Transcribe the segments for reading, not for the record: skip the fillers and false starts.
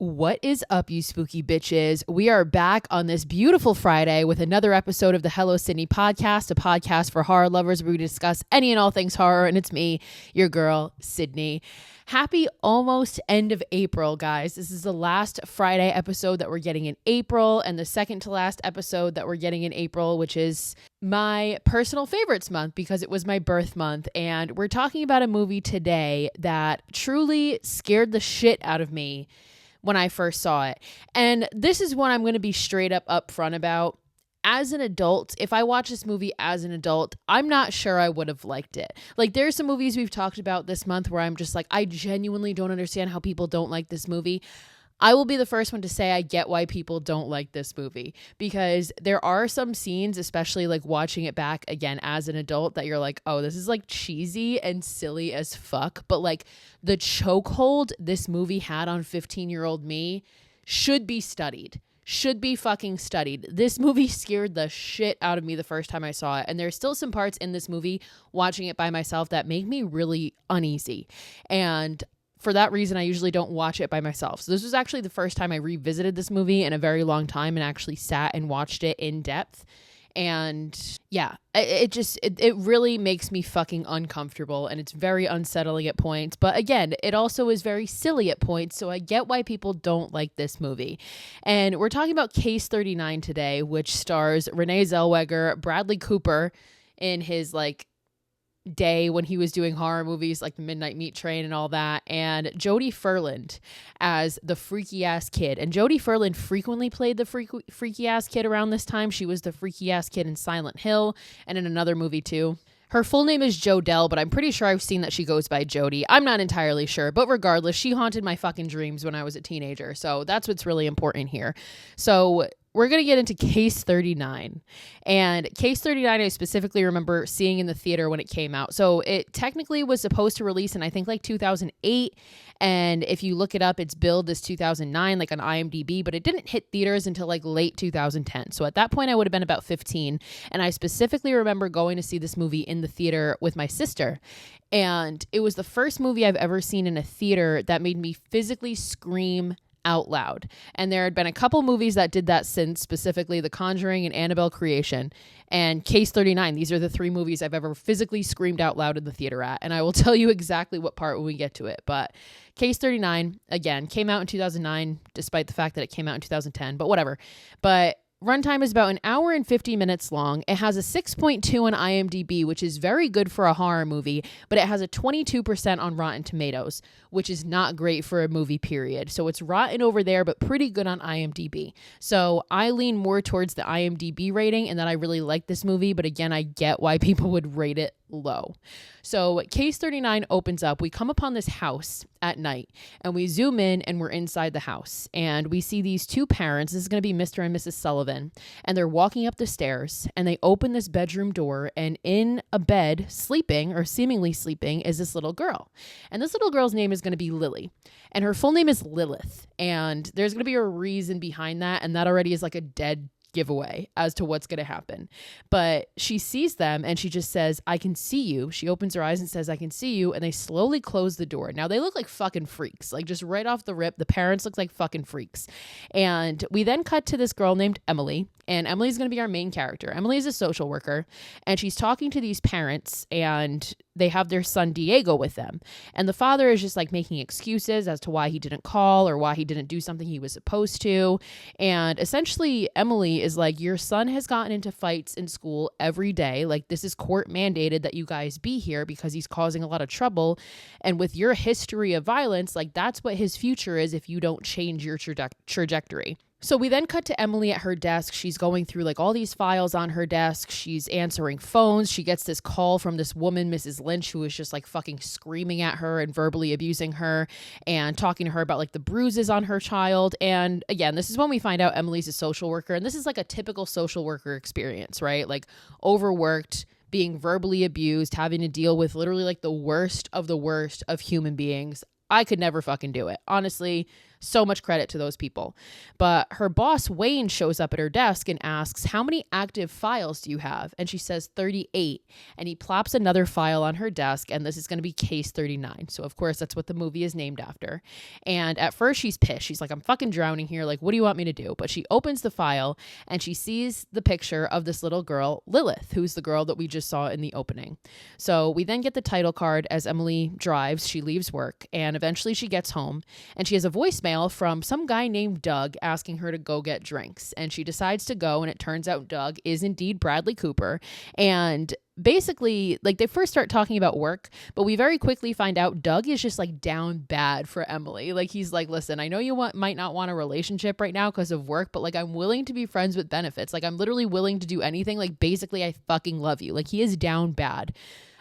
What is up, you spooky bitches? We are back on this beautiful Friday with another episode of the Hello Sidney podcast, a podcast for horror lovers where we discuss any and all things horror. And it's me, your girl, Sidney. Happy almost end of April, guys. This is the last Friday episode that we're getting in April and the second to last episode that we're getting in April, which is my personal favorites month because it was my birth month. And we're talking about a movie today that truly scared the shit out of me when I first saw it. And this is one I'm going to be straight up upfront about. As an adult, if I watch this movie as an adult, I'm not sure I would have liked it. Like, there's some movies we've talked about this month where I'm just like, I genuinely don't understand how people don't like this movie. I will be the first one to say I get why people don't like this movie, because there are some scenes, especially like watching it back again as an adult, that you're like, oh, this is like cheesy and silly as fuck. But like the chokehold this movie had on 15-year-old me should be studied. Should be fucking studied. This movie scared the shit out of me the first time I saw it. And there's still some parts in this movie watching it by myself that make me really uneasy. And for that reason, I usually don't watch it by myself. So this was actually the first time I revisited this movie in a very long time and actually sat and watched it in depth. And yeah, it really makes me fucking uncomfortable, and it's very unsettling at points. But again, it also is very silly at points. So I get why people don't like this movie. And we're talking about Case 39 today, which stars Renee Zellweger, Bradley Cooper in his like day when he was doing horror movies like The Midnight Meat Train and all that, and Jodie Ferland as the freaky ass kid. And Jodie Ferland frequently played the freaky ass kid around this time. She was the freaky ass kid in Silent Hill and in another movie too. Her full name is Jodelle, but I'm pretty sure I've seen that she goes by Jodie. I'm not entirely sure, but regardless, she haunted my fucking dreams when I was a teenager. So that's what's really important here. So we're going to get into Case 39. And Case 39, I specifically remember seeing in the theater when it came out. So it technically was supposed to release in, I think, like 2008. And if you look it up, it's billed as 2009, like on IMDb, but it didn't hit theaters until like late 2010. So at that point, I would have been about 15. And I specifically remember going to see this movie in the theater with my sister. And it was the first movie I've ever seen in a theater that made me physically scream out loud. And there had been a couple movies that did that since, specifically The Conjuring and Annabelle Creation and Case 39. These are the three movies I've ever physically screamed out loud in the theater at. And I will tell you exactly what part when we get to it. But Case 39, again, came out in 2009, despite the fact that it came out in 2010, but whatever. But runtime is about an hour and 50 minutes long. It has a 6.2 on IMDb, which is very good for a horror movie, but it has a 22% on Rotten Tomatoes, which is not great for a movie, period. So it's rotten over there, but pretty good on IMDb. So I lean more towards the IMDb rating and that I really like this movie, but again, I get why people would rate it low. So Case 39 opens up. We come upon this house at night and we zoom in and we're inside the house and we see these two parents. This is going to be Mr. and Mrs. Sullivan, and they're walking up the stairs and they open this bedroom door, and in a bed sleeping, or seemingly sleeping, is this little girl. And this little girl's name is going to be Lily, and her full name is Lilith. And there's going to be a reason behind that, and that already is like a dead giveaway as to what's going to happen. But she sees them and she just says, "I can see you." She opens her eyes and says, "I can see you." And they slowly close the door. Now they look like fucking freaks. Like, just right off the rip, the parents look like fucking freaks. And we then cut to this girl named Emily. And Emily's going to be our main character. Emily is a social worker, and she's talking to these parents, and they have their son Diego with them. And the father is just like making excuses as to why he didn't call or why he didn't do something he was supposed to. And essentially, Emily is like, your son has gotten into fights in school every day. Like, this is court mandated that you guys be here because he's causing a lot of trouble. And with your history of violence, like, that's what his future is if you don't change your trajectory. So we then cut to Emily at her desk. She's going through like all these files on her desk. She's answering phones. She gets this call from this woman, Mrs. Lynch, who is just like fucking screaming at her and verbally abusing her and talking to her about like the bruises on her child. And again, this is when we find out Emily's a social worker. And this is like a typical social worker experience, right? Like, overworked, being verbally abused, having to deal with literally like the worst of human beings. I could never fucking do it. Honestly, So much credit to those people. But her boss, Wayne, shows up at her desk and asks, how many active files do you have? And she says 38. And he plops another file on her desk, and this is going to be case 39. So, of course, that's what the movie is named after. And at first, she's pissed. She's like, I'm fucking drowning here. Like, what do you want me to do? But she opens the file, and she sees the picture of this little girl, Lilith, who's the girl that we just saw in the opening. So we then get the title card as Emily drives. She leaves work, and eventually she gets home, and she has a voicemail from some guy named Doug asking her to go get drinks. And she decides to go, and it turns out Doug is indeed Bradley Cooper. And basically, like, they first start talking about work, but we very quickly find out Doug is just like down bad for Emily. Like, he's like, listen, I know you might not want a relationship right now because of work, but like, I'm willing to be friends with benefits. Like, I'm literally willing to do anything. Like, basically, I fucking love you. Like, he is down bad.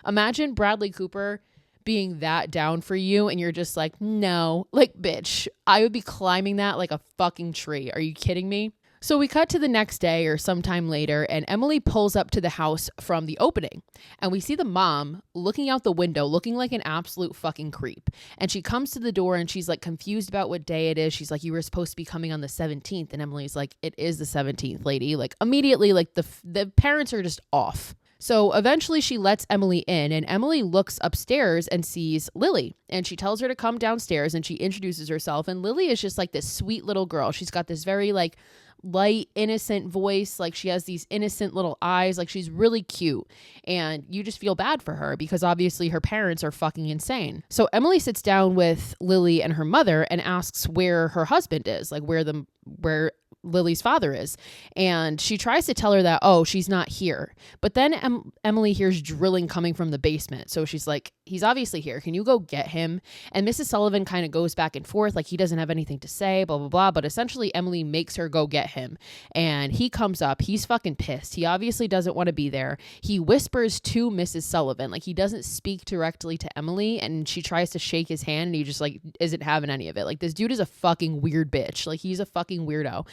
Imagine Bradley Cooper being that down for you, and you're just like, no, like, bitch, I would be climbing that like a fucking tree. Are you kidding me? So we cut to the next day or sometime later, and Emily pulls up to the house from the opening, and we see the mom looking out the window, looking like an absolute fucking creep. And she comes to the door, and she's like confused about what day it is. She's like, you were supposed to be coming on the 17th. And Emily's like, it is the 17th, lady. Like, immediately, like, the parents are just off. So eventually she lets Emily in, and Emily looks upstairs and sees Lily, and she tells her to come downstairs, and she introduces herself. And Lily is just like this sweet little girl. She's got this very like light, innocent voice. Like, she has these innocent little eyes. Like, she's really cute, and you just feel bad for her because obviously her parents are fucking insane. So Emily sits down with Lily and her mother and asks where her husband is, like where Lily's father is. And she tries to tell her that, oh, she's not here. But then Emily hears drilling coming from the basement. So she's like, he's obviously here. Can you go get him? And Mrs. Sullivan kind of goes back and forth, like he doesn't have anything to say, blah, blah, blah. But essentially Emily makes her go get him. And he comes up. He's fucking pissed. He obviously doesn't want to be there. He whispers to Mrs. Sullivan. Like, he doesn't speak directly to Emily. And she tries to shake his hand, and he just like isn't having any of it. Like, this dude is a fucking weird bitch. Like, he's a fucking weirdo.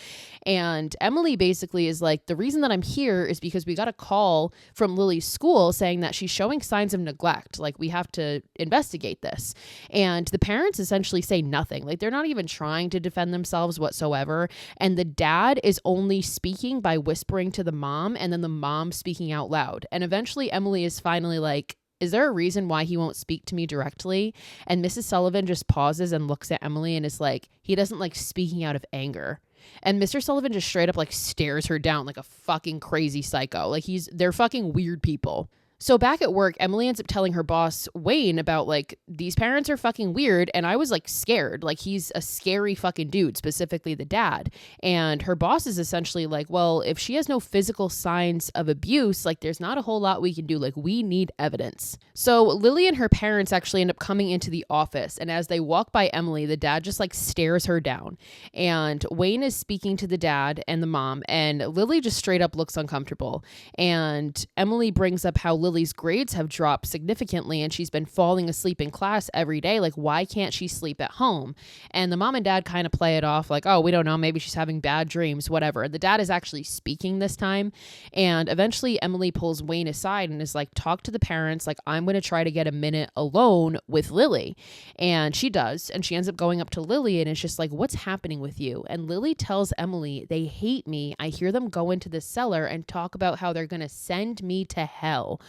And Emily basically is like, the reason that I'm here is because we got a call from Lily's school saying that she's showing signs of neglect. Like, we have to investigate this. And the parents essentially say nothing. Like, they're not even trying to defend themselves whatsoever. And the dad is only speaking by whispering to the mom, and then the mom speaking out loud. And eventually Emily is finally like, is there a reason why he won't speak to me directly? And Mrs. Sullivan just pauses and looks at Emily and is like, he doesn't like speaking out of anger. And Mr. Sullivan just straight up like stares her down like a fucking crazy psycho. Like, they're fucking weird people. So back at work, Emily ends up telling her boss, Wayne, about like, these parents are fucking weird. And I was like scared. Like, he's a scary fucking dude, specifically the dad. And her boss is essentially like, well, if she has no physical signs of abuse, like, there's not a whole lot we can do. Like, we need evidence. So Lily and her parents actually end up coming into the office. And as they walk by Emily, the dad just like stares her down. And Wayne is speaking to the dad and the mom. And Lily just straight up looks uncomfortable. And Emily brings up how Lily's grades have dropped significantly, and she's been falling asleep in class every day. Like, why can't she sleep at home? And the mom and dad kind of play it off like, oh, we don't know, maybe she's having bad dreams, whatever. The dad is actually speaking this time. And eventually Emily pulls Wayne aside and is like, talk to the parents. Like, I'm going to try to get a minute alone with Lily. And she does. And she ends up going up to Lily, and it's just like, what's happening with you? And Lily tells Emily, they hate me. I hear them go into the cellar and talk about how they're going to send me to hell.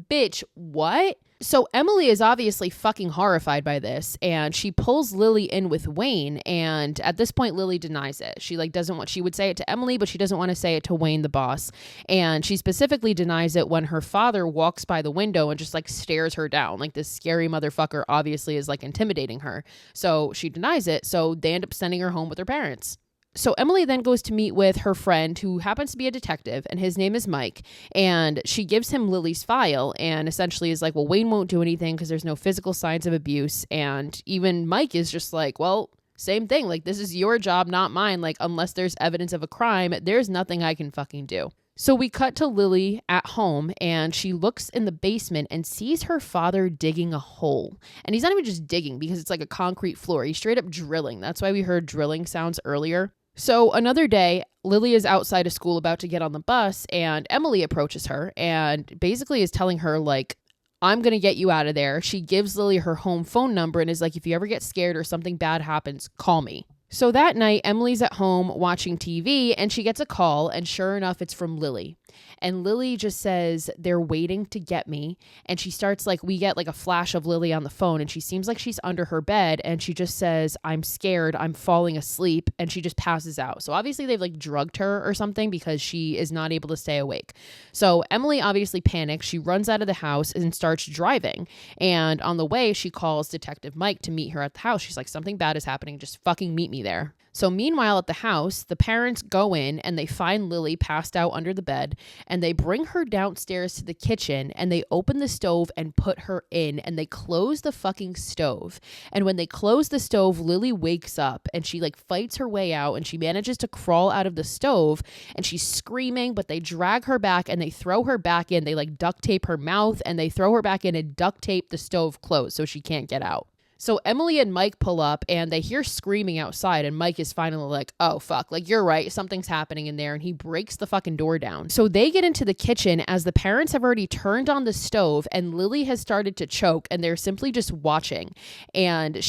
Bitch, what? So Emily is obviously fucking horrified by this, and she pulls Lily in with Wayne. And at this point, Lily denies it. She like doesn't want, she would say it to Emily, but she doesn't want to say it to Wayne, the boss. And she specifically denies it when her father walks by the window and just like stares her down. Like, this scary motherfucker obviously is like intimidating her. So she denies it. So they end up sending her home with her parents. So Emily then goes to meet with her friend, who happens to be a detective, and his name is Mike. And she gives him Lily's file and essentially is like, well, Wayne won't do anything because there's no physical signs of abuse. And even Mike is just like, well, same thing. Like, this is your job, not mine. Like, unless there's evidence of a crime, there's nothing I can fucking do. So we cut to Lily at home, and she looks in the basement and sees her father digging a hole. And he's not even just digging, because it's like a concrete floor. He's straight up drilling. That's why we heard drilling sounds earlier. So another day, Lily is outside of school about to get on the bus, and Emily approaches her and basically is telling her like, I'm going to get you out of there. She gives Lily her home phone number and is like, if you ever get scared or something bad happens, call me. So that night, Emily's at home watching TV and she gets a call, and sure enough, it's from Lily. And Lily just says, they're waiting to get me. And she starts we get a flash of Lily on the phone, and she seems like she's under her bed, and she just says, I'm scared, I'm falling asleep, and she just passes out. So obviously they've drugged her or something because she is not able to stay awake. So Emily obviously panics. She runs out of the house and starts driving. And on the way, she calls Detective Mike to meet her at the house. She's like, something bad is happening. Just fucking meet me there. So meanwhile at the house, the parents go in and they find Lily passed out under the bed, and they bring her downstairs to the kitchen and they open the stove and put her in, and they close the fucking stove. And when they close the stove, Lily wakes up and she fights her way out, and she manages to crawl out of the stove, and she's screaming, but they drag her back and they throw her back in. They duct tape her mouth and they throw her back in and duct tape the stove closed so she can't get out. So Emily and Mike pull up and they hear screaming outside, and Mike is finally like, oh, fuck, you're right. Something's happening in there. And he breaks the fucking door down. So they get into the kitchen as the parents have already turned on the stove, and Lily has started to choke, and they're simply just watching. And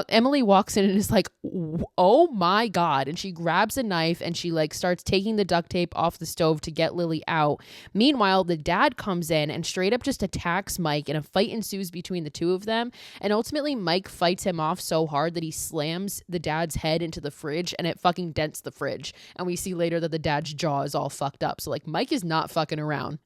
Emily walks in and is like, oh my God. And she grabs a knife and she starts taking the duct tape off the stove to get Lily out. Meanwhile, the dad comes in and straight up just attacks Mike, and a fight ensues between the two of them. And ultimately, Mike fights him off so hard that he slams the dad's head into the fridge, and it fucking dents the fridge. And we see later that the dad's jaw is all fucked up. So Mike is not fucking around.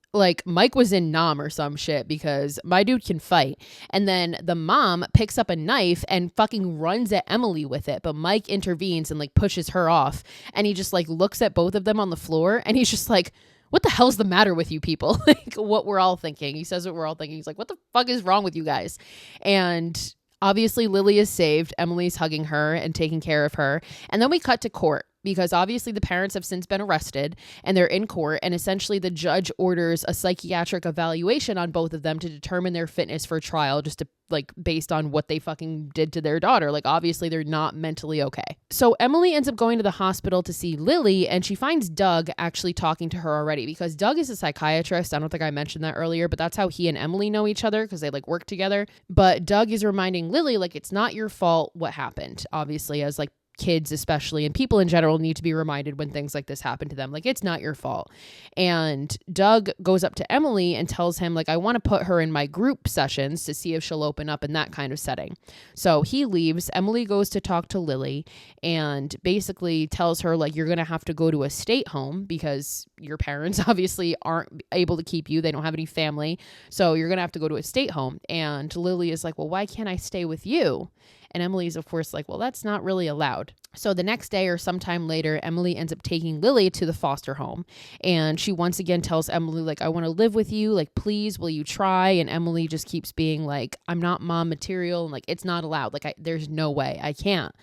Mike was in Nam or some shit, because my dude can fight. And then the mom picks up a knife and fucking runs at Emily with it. But Mike intervenes and pushes her off. And he just looks at both of them on the floor, and he's just like, what the hell's the matter with you people? What we're all thinking. He says what we're all thinking. He's like, what the fuck is wrong with you guys? And obviously, Lily is saved. Emily's hugging her and taking care of her. And then we cut to court, because obviously the parents have since been arrested and they're in court. And essentially the judge orders a psychiatric evaluation on both of them to determine their fitness for trial, just to based on what they fucking did to their daughter. Obviously they're not mentally okay. So Emily ends up going to the hospital to see Lily, and she finds Doug actually talking to her already, because Doug is a psychiatrist. I don't think I mentioned that earlier, but that's how he and Emily know each other, because they work together. But Doug is reminding Lily, it's not your fault what happened, obviously, as kids especially, and people in general, need to be reminded when things like this happen to them. It's not your fault. And Doug goes up to Emily and tells him, I want to put her in my group sessions to see if she'll open up in that kind of setting. So he leaves. Emily goes to talk to Lily and basically tells her, you're going to have to go to a state home because your parents obviously aren't able to keep you. They don't have any family. So you're going to have to go to a state home. And Lily is like, well, why can't I stay with you? And Emily's, of course, well, that's not really allowed. So the next day or sometime later, Emily ends up taking Lily to the foster home. And she once again tells Emily, I want to live with you. Please, will you try? And Emily just keeps being I'm not mom material. And it's not allowed. There's no way. I can't.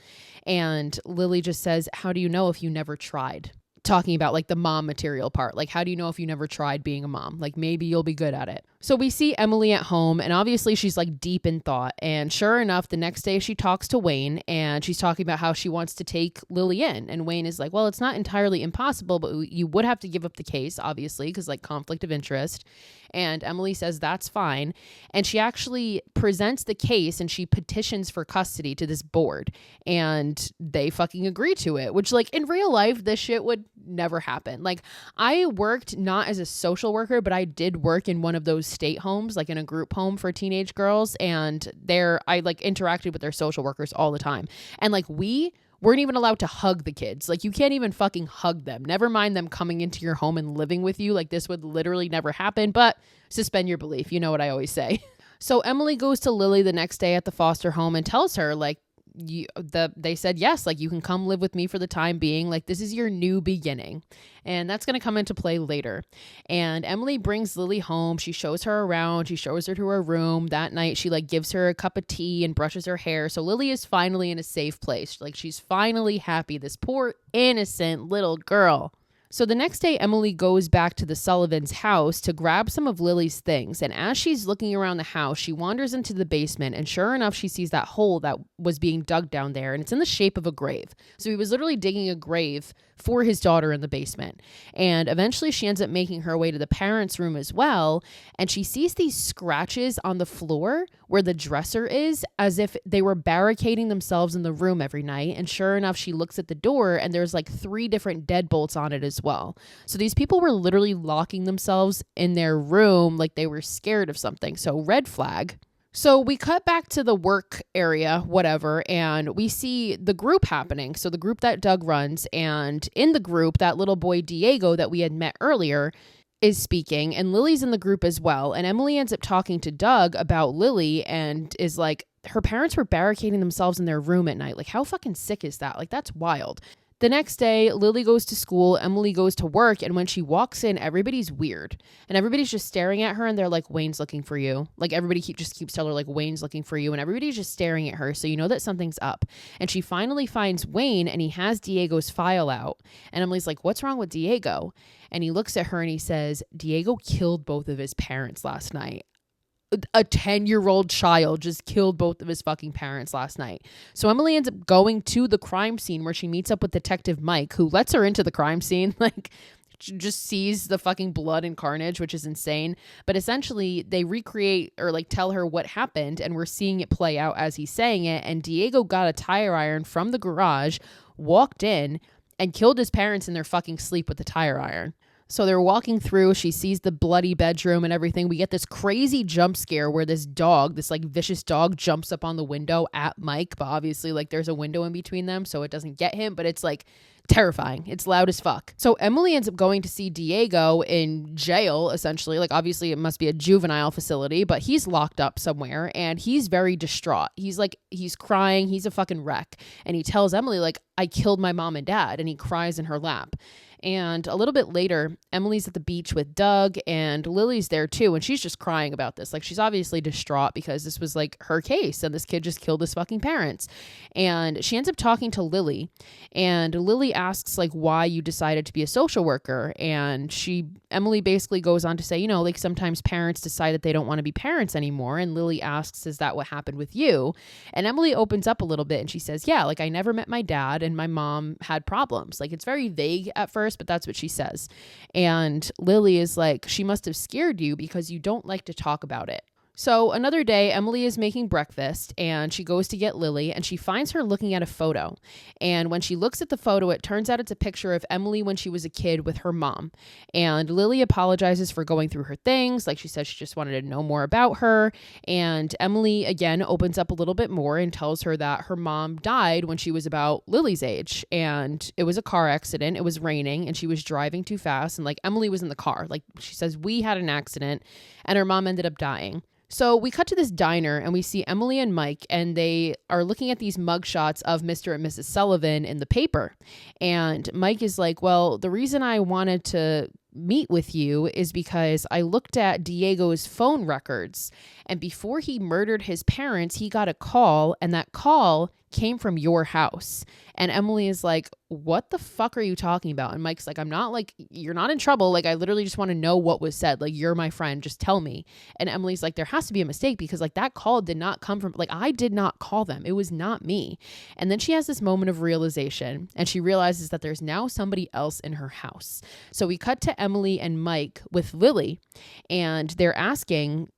And Lily just says, how do you know if you never tried? Talking about the mom material part. How do you know if you never tried being a mom? Maybe you'll be good at it. So we see Emily at home, and obviously she's deep in thought. And sure enough, the next day she talks to Wayne, and she's talking about how she wants to take Lily in. And Wayne is like, well, it's not entirely impossible, but you would have to give up the case, obviously, because conflict of interest. And Emily says that's fine. And she actually presents the case and she petitions for custody to this board, and they fucking agree to it, which in real life, this shit would never happen. I worked not as a social worker, but I did work in one of those state homes, in a group home for teenage girls. And I interacted with their social workers all the time. And we weren't even allowed to hug the kids. You can't even fucking hug them. Never mind them coming into your home and living with you. This would literally never happen, but suspend your belief. You know what I always say. So Emily goes to Lily the next day at the foster home and tells her, they said, yes, you can come live with me for the time being. This is your new beginning. And that's going to come into play later. And Emily brings Lily home. She shows her around. She shows her to her room. That night, she gives her a cup of tea and brushes her hair. So Lily is finally in a safe place. She's finally happy. This poor, innocent little girl. So the next day, Emily goes back to the Sullivans' house to grab some of Lily's things. And as she's looking around the house, she wanders into the basement. And sure enough, she sees that hole that was being dug down there. And it's in the shape of a grave. So he was literally digging a grave for his daughter in the basement. And eventually she ends up making her way to the parents' room as well. And she sees these scratches on the floor where the dresser is, as if they were barricading themselves in the room every night. And sure enough, she looks at the door and there's like 3 different deadbolts on it as well. So these people were literally locking themselves in their room like they were scared of something. So red flag. So we cut back to the work area, whatever, and we see the group happening. So the group that Doug runs, and in the group, that little boy Diego that we had met earlier is speaking, and Lily's in the group as well. And Emily ends up talking to Doug about Lily and is like, her parents were barricading themselves in their room at night. Like, how fucking sick is that? Like, that's wild. The next day, Lily goes to school, Emily goes to work, and when she walks in, everybody's weird. And everybody's just staring at her, and they're like, Wayne's looking for you. Like, everybody just keeps telling her, like, Wayne's looking for you, and everybody's just staring at her, so you know that something's up. And she finally finds Wayne, and he has Diego's file out. And Emily's like, what's wrong with Diego? And he looks at her, and he says, Diego killed both of his parents last night. A 10-year-old child just killed both of his fucking parents last night. So Emily ends up going to the crime scene where she meets up with Detective Mike, who lets her into the crime scene. Like, she just sees the fucking blood and carnage, which is insane. But essentially, they recreate or like tell her what happened, and we're seeing it play out as he's saying it. And Diego got a tire iron from the garage, walked in, and killed his parents in their fucking sleep with the tire iron. So they're walking through, she sees the bloody bedroom and everything. We get this crazy jump scare where this dog, this like vicious dog, jumps up on the window at Mike, but obviously like there's a window in between them, so it doesn't get him, but it's like terrifying. It's loud as fuck. So Emily ends up going to see Diego in jail, essentially. Like, obviously it must be a juvenile facility, but he's locked up somewhere and he's very distraught. He's crying. He's a fucking wreck. And he tells Emily, like, I killed my mom and dad, and he cries in her lap. And a little bit later, Emily's at the beach with Doug, and Lily's there too. And she's just crying about this. Like, she's obviously distraught because this was like her case and this kid just killed his fucking parents. And she ends up talking to Lily, and Lily asks like why you decided to be a social worker. And Emily basically goes on to say, you know, like sometimes parents decide that they don't want to be parents anymore. And Lily asks, is that what happened with you? And Emily opens up a little bit and she says, yeah, like I never met my dad and my mom had problems. Like, it's very vague at first, but that's what she says. And Lily is like, she must have scared you because you don't like to talk about it. So another day, Emily is making breakfast and she goes to get Lily and she finds her looking at a photo. And when she looks at the photo, it turns out it's a picture of Emily when she was a kid with her mom. And Lily apologizes for going through her things. Like, she says she just wanted to know more about her. And Emily, again, opens up a little bit more and tells her that her mom died when she was about Lily's age. And it was a car accident. It was raining and she was driving too fast. And like, Emily was in the car. Like, she says, we had an accident and her mom ended up dying. So we cut to this diner and we see Emily and Mike, and they are looking at these mugshots of Mr. and Mrs. Sullivan in the paper. And Mike is like, well, the reason I wanted to meet with you is because I looked at Diego's phone records, and before he murdered his parents, he got a call, and that call came from your house. And Emily is like, what the fuck are you talking about? And Mike's like, I'm not, like, you're not in trouble. Like, I literally just want to know what was said. Like, you're my friend. Just tell me. And Emily's like, there has to be a mistake because like that call did not come from, like, I did not call them. It was not me. And then she has this moment of realization and she realizes that there's now somebody else in her house. So we cut to Emily and Mike with Lily, and they're asking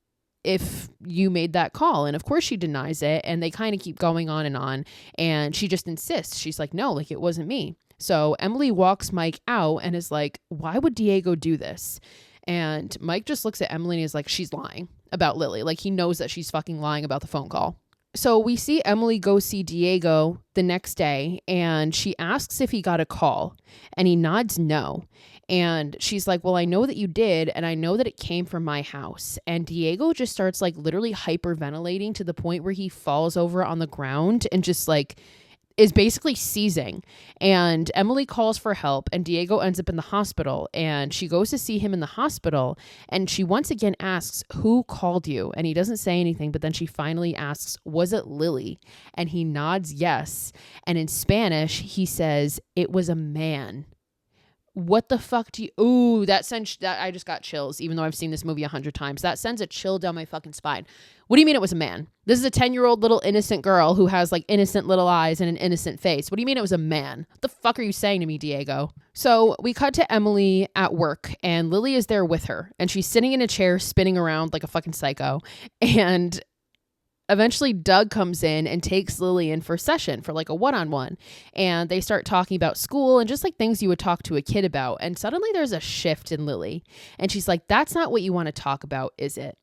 if you made that call. And of course she denies it, and they kind of keep going on, and she just insists. She's like, no, like, it wasn't me. So Emily walks Mike out and is like, why would Diego do this? And Mike just looks at Emily and is like, she's lying about Lily. Like, he knows that she's fucking lying about the phone call. So we see Emily go see Diego the next day, and she asks if he got a call, and he nods no. And she's like, well, I know that you did, and I know that it came from my house. And Diego just starts like literally hyperventilating to the point where he falls over on the ground and just like is basically seizing. And Emily calls for help, and Diego ends up in the hospital, and she goes to see him in the hospital, and she once again asks, who called you? And he doesn't say anything, but then she finally asks, was it Lily? And he nods yes. And in Spanish, he says, it was a man. what the fuck do you, ooh, that I just got chills, even though I've seen this movie 100 times. That sends a chill down my fucking spine. What do you mean it was a man? This is a 10-year-old little innocent girl who has like innocent little eyes and an innocent face. What do you mean it was a man? What the fuck are you saying to me, Diego? So we cut to Emily at work and Lily is there with her and she's sitting in a chair spinning around like a fucking psycho. And eventually Doug comes in and takes Lily in for session for like a one-on-one, and they start talking about school and just like things you would talk to a kid about. And suddenly there's a shift in Lily and she's like, that's not what you want to talk about, is it?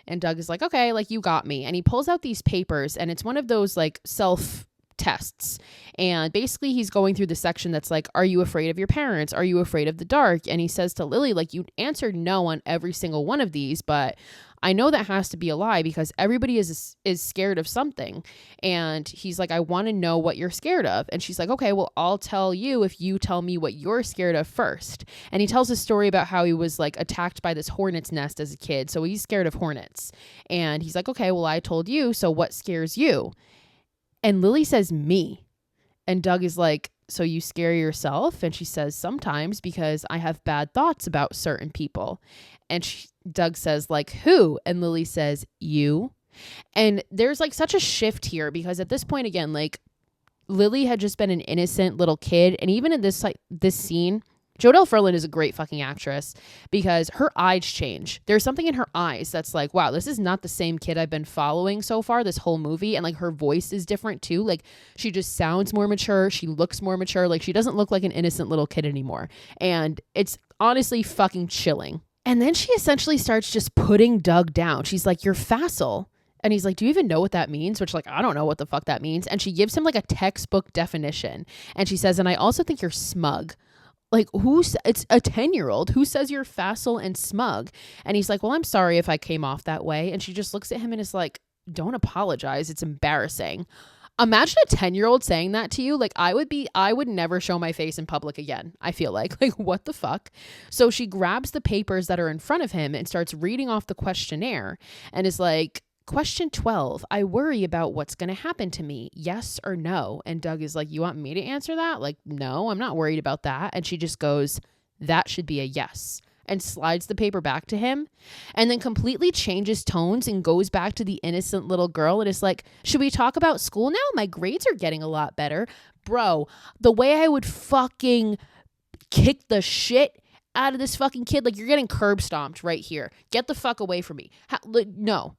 And Doug is like, okay, like you got me. And he pulls out these papers and it's one of those like self tests. And basically he's going through the section that's like, are you afraid of your parents? Are you afraid of the dark? And he says to Lily, like, you answered no on every single one of these, but I know that has to be a lie because everybody is scared of something. And he's like, I want to know what you're scared of. And she's like, okay, well, I'll tell you if you tell me what you're scared of first. And he tells a story about how he was like attacked by this hornet's nest as a kid. So he's scared of hornets. And he's like, okay, well, I told you. So what scares you? And Lily says, me. And Doug is like, so you scare yourself? And she says, sometimes, because I have bad thoughts about certain people. And Doug says, like, who? And Lily says, you. And there's like such a shift here because at this point, again, like Lily had just been an innocent little kid. And even in this scene, Jodelle Ferland is a great fucking actress because her eyes change. There's something in her eyes that's like, wow, this is not the same kid I've been following so far this whole movie. And like her voice is different too. Like she just sounds more mature. She looks more mature. Like she doesn't look like an innocent little kid anymore. And it's honestly fucking chilling. And then she essentially starts just putting Doug down. She's like, you're facile. And he's like, do you even know what that means? Which like, I don't know what the fuck that means. And she gives him like a textbook definition. And she says, and I also think you're smug. Like it's a 10-year-old who says you're facile and smug. And he's like, well, I'm sorry if I came off that way. And she just looks at him and is like, don't apologize. It's embarrassing. Imagine a 10-year-old saying that to you. Like I would never show my face in public again. I feel like what the fuck? So she grabs the papers that are in front of him and starts reading off the questionnaire and is like, question 12, I worry about what's going to happen to me. Yes or no? And Doug is like, you want me to answer that? Like, no, I'm not worried about that. And she just goes, that should be a yes. And slides the paper back to him and then completely changes tones and goes back to the innocent little girl and is like, should we talk about school now? My grades are getting a lot better. Bro, the way I would fucking kick the shit out of this fucking kid, like you're getting curb stomped right here. Get the fuck away from me. No.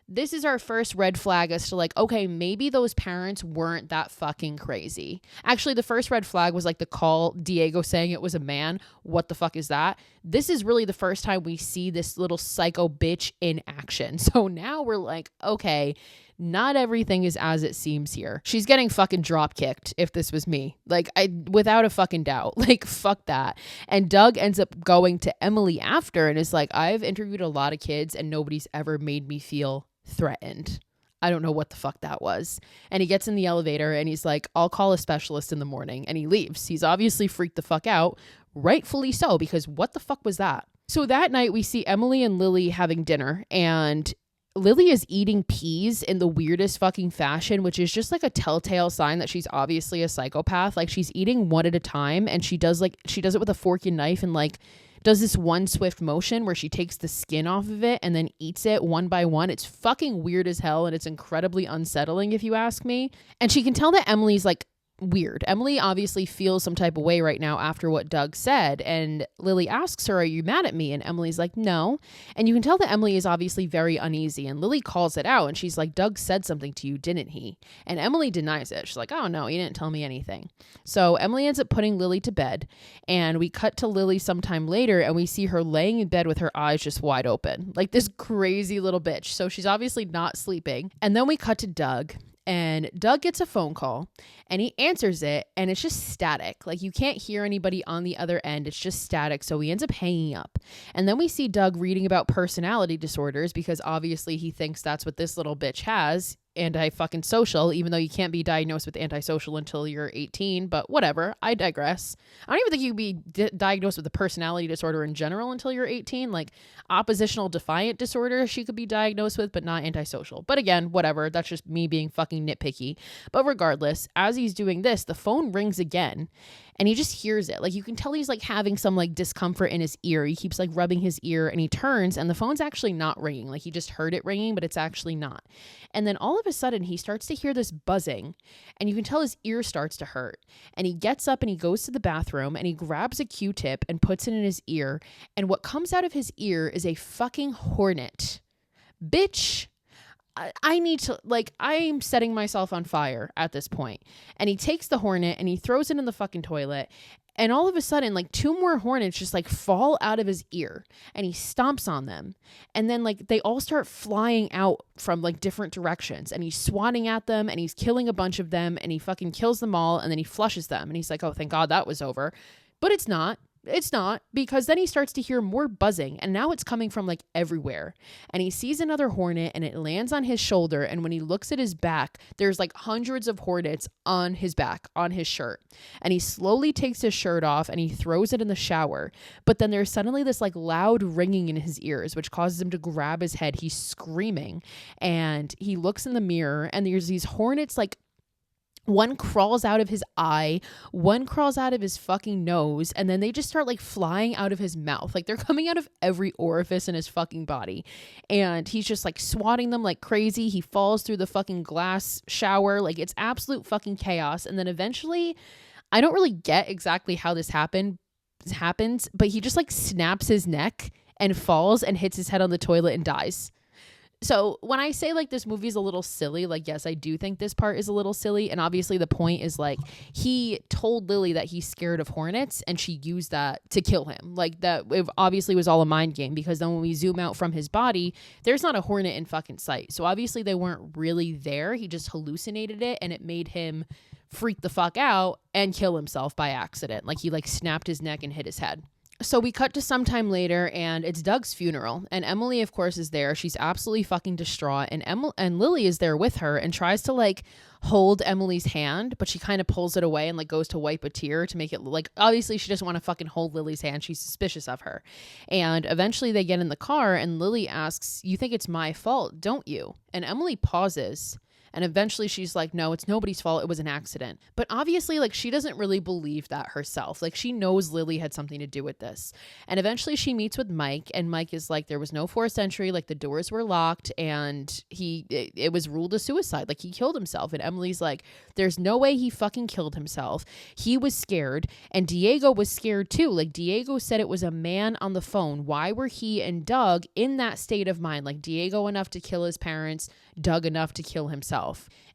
This is our first red flag as to like, okay, maybe those parents weren't that fucking crazy. Actually, the first red flag was like the call, Diego saying it was a man. What the fuck is that? This is really the first time we see this little psycho bitch in action. So now we're like, okay, not everything is as it seems here. She's getting fucking drop kicked if this was me. Like without a fucking doubt, like fuck that. And Doug ends up going to Emily after and is like, I've interviewed a lot of kids and nobody's ever made me feel threatened. I don't know what the fuck that was. And he gets in the elevator and he's like, I'll call a specialist in the morning. And he leaves. He's obviously freaked the fuck out, rightfully so, because what the fuck was that? So that night we see Emily and Lily having dinner and Lily is eating peas in the weirdest fucking fashion, which is just like a telltale sign that she's obviously a psychopath. Like she's eating one at a time and she does it with a fork and knife and like does this one swift motion where she takes the skin off of it and then eats it one by one. It's fucking weird as hell and it's incredibly unsettling if you ask me. And she can tell that Emily's like weird. Emily obviously feels some type of way right now after what Doug said. And Lily asks her, are you mad at me? And Emily's like, no. And you can tell that Emily is obviously very uneasy. And Lily calls it out and she's like, Doug said something to you, didn't he? And Emily denies it. She's like, oh no, he didn't tell me anything. So Emily ends up putting Lily to bed. And we cut to Lily sometime later and we see her laying in bed with her eyes just wide open. Like this crazy little bitch. So she's obviously not sleeping. And then we cut to Doug. And Doug gets a phone call and he answers it and it's just static. Like you can't hear anybody on the other end. It's just static. So he ends up hanging up. And then we see Doug reading about personality disorders because obviously he thinks that's what this little bitch has. anti-fucking social, even though you can't be diagnosed with antisocial until you're 18, but whatever. I digress. I don't even think you can be diagnosed with a personality disorder in general until you're 18. Like oppositional defiant disorder, she could be diagnosed with, but not antisocial. But again, whatever. That's just me being fucking nitpicky. But regardless, as he's doing this, the phone rings again and he just hears it. Like you can tell he's like having some like discomfort in his ear. He keeps like rubbing his ear and he turns and the phone's actually not ringing. Like he just heard it ringing, but it's actually not. And then all of a sudden he starts to hear this buzzing and you can tell his ear starts to hurt. And he gets up and he goes to the bathroom and he grabs a Q-tip and puts it in his ear. And what comes out of his ear is a fucking hornet. Bitch. I need to, like, I'm setting myself on fire at this point. And he takes the hornet and he throws it in the fucking toilet. And all of a sudden, like 2 more hornets just like fall out of his ear and he stomps on them. And then like they all start flying out from like different directions and he's swatting at them and he's killing a bunch of them and he fucking kills them all. And then he flushes them and he's like, oh, thank God that was over. But it's not. It's not, because then he starts to hear more buzzing and now it's coming from like everywhere. And he sees another hornet and it lands on his shoulder. And when he looks at his back, there's like hundreds of hornets on his back, on his shirt. And he slowly takes his shirt off and he throws it in the shower. But then there's suddenly this like loud ringing in his ears, which causes him to grab his head. He's screaming and he looks in the mirror and there's these hornets like, one crawls out of his eye, one crawls out of his fucking nose, and then they just start like flying out of his mouth. Like they're coming out of every orifice in his fucking body. And he's just like swatting them like crazy. He falls through the fucking glass shower. Like it's absolute fucking chaos. And then eventually, I don't really get exactly how this happens, but he just like snaps his neck and falls and hits his head on the toilet and dies. So when I say like this movie is a little silly, like, yes, I do think this part is a little silly. And obviously the point is like he told Lily that he's scared of hornets and she used that to kill him. Like that it obviously was all a mind game, because then when we zoom out from his body, there's not a hornet in fucking sight. So obviously they weren't really there. He just hallucinated it and it made him freak the fuck out and kill himself by accident. Like he like snapped his neck and hit his head. So we cut to some time later and it's Doug's funeral and Emily of course is there. She's absolutely fucking distraught and Lily is there with her and tries to like hold Emily's hand, but she kind of pulls it away and like goes to wipe a tear to make it like, obviously she doesn't want to fucking hold Lily's hand. She's suspicious of her. And eventually they get in the car and Lily asks, you think it's my fault, don't you? And Emily pauses. And eventually she's like, no, it's nobody's fault. It was an accident. But obviously, like, she doesn't really believe that herself. Like, she knows Lily had something to do with this. And eventually she meets with Mike. And Mike is like, there was no forced entry. Like, the doors were locked. And it was ruled a suicide. Like, he killed himself. And Emily's like, there's no way he fucking killed himself. He was scared. And Diego was scared too. Like, Diego said it was a man on the phone. Why were he and Doug in that state of mind? Like, Diego enough to kill his parents, Doug enough to kill himself.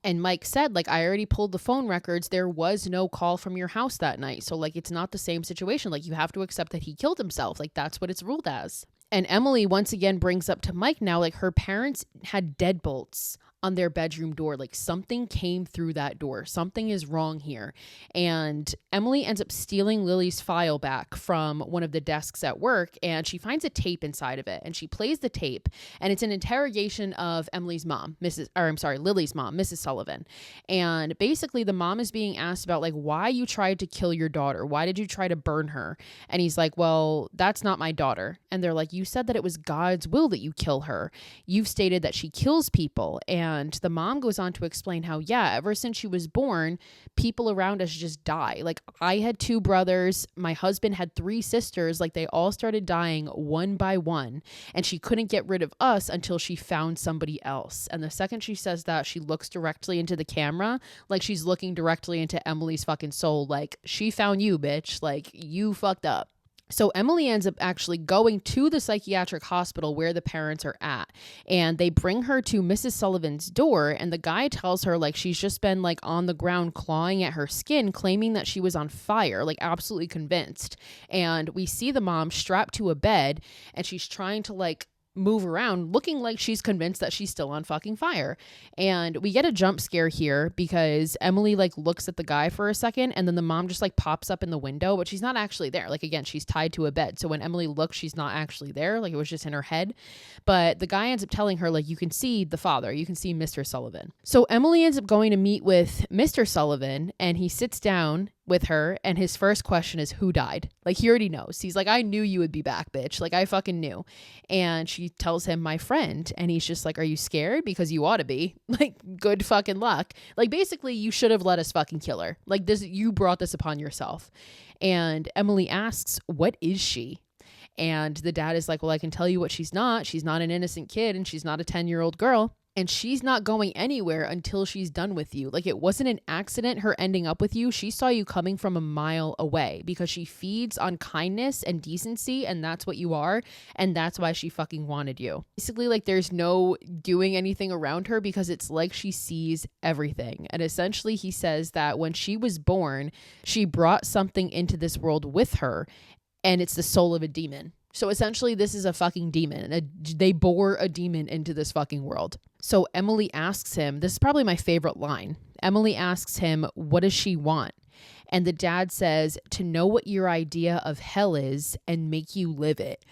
And Mike said, like, I already pulled the phone records. There was no call from your house that night. So, like, it's not the same situation. Like, you have to accept that he killed himself. Like, that's what it's ruled as. And Emily once again brings up to Mike now, like, her parents had deadbolts on their bedroom door. Like, something came through that door. Something is wrong here. And Emily ends up stealing Lily's file back from one of the desks at work, and she finds a tape inside of it, and she plays the tape, and it's an interrogation of Lily's mom, Mrs. Sullivan. And basically the mom is being asked about like why you tried to kill your daughter. Why did you try to burn her? And he's like, well, that's not my daughter. And they're like, you said that it was God's will that you kill her. You've stated that she kills people. And the mom goes on to explain how, yeah, ever since she was born, people around us just die. Like, I had 2 brothers. My husband had 3 sisters. Like, they all started dying one by one. And she couldn't get rid of us until she found somebody else. And the second she says that, she looks directly into the camera, like she's looking directly into Emily's fucking soul. Like, she found you, bitch. Like, you fucked up. So Emily ends up actually going to the psychiatric hospital where the parents are at, and they bring her to Mrs. Sullivan's door, and the guy tells her like she's just been like on the ground clawing at her skin, claiming that she was on fire, like absolutely convinced. And we see the mom strapped to a bed and she's trying to like move around looking like she's convinced that she's still on fucking fire. And we get a jump scare here because Emily like looks at the guy for a second, and then the mom just like pops up in the window, but she's not actually there. Like, again, she's tied to a bed. So when Emily looks, she's not actually there. Like, it was just in her head. But the guy ends up telling her, like, you can see the father, you can see Mr. Sullivan. So Emily ends up going to meet with Mr. Sullivan, and he sits down with her, and his first question is, who died? Like, he already knows. He's like, I knew you would be back, bitch. Like, I fucking knew. And she tells him, my friend. And he's just like, are you scared? Because you ought to be. Like, good fucking luck. Like, basically, you should have let us fucking kill her. Like, this, you brought this upon yourself. And Emily asks, what is she? And the dad is like, well, I can tell you what she's not. She's not an innocent kid, and she's not a 10-year-old girl. And she's not going anywhere until she's done with you. Like, it wasn't an accident, her ending up with you. She saw you coming from a mile away because she feeds on kindness and decency, and that's what you are. And that's why she fucking wanted you. Basically, like, there's no doing anything around her because it's like she sees everything. And essentially, he says that when she was born, she brought something into this world with her, and it's the soul of a demon. So essentially, this is a fucking demon. They bore a demon into this fucking world. So Emily asks him, this is probably my favorite line. Emily asks him, what does she want? And the dad says, to know what your idea of hell is and make you live it.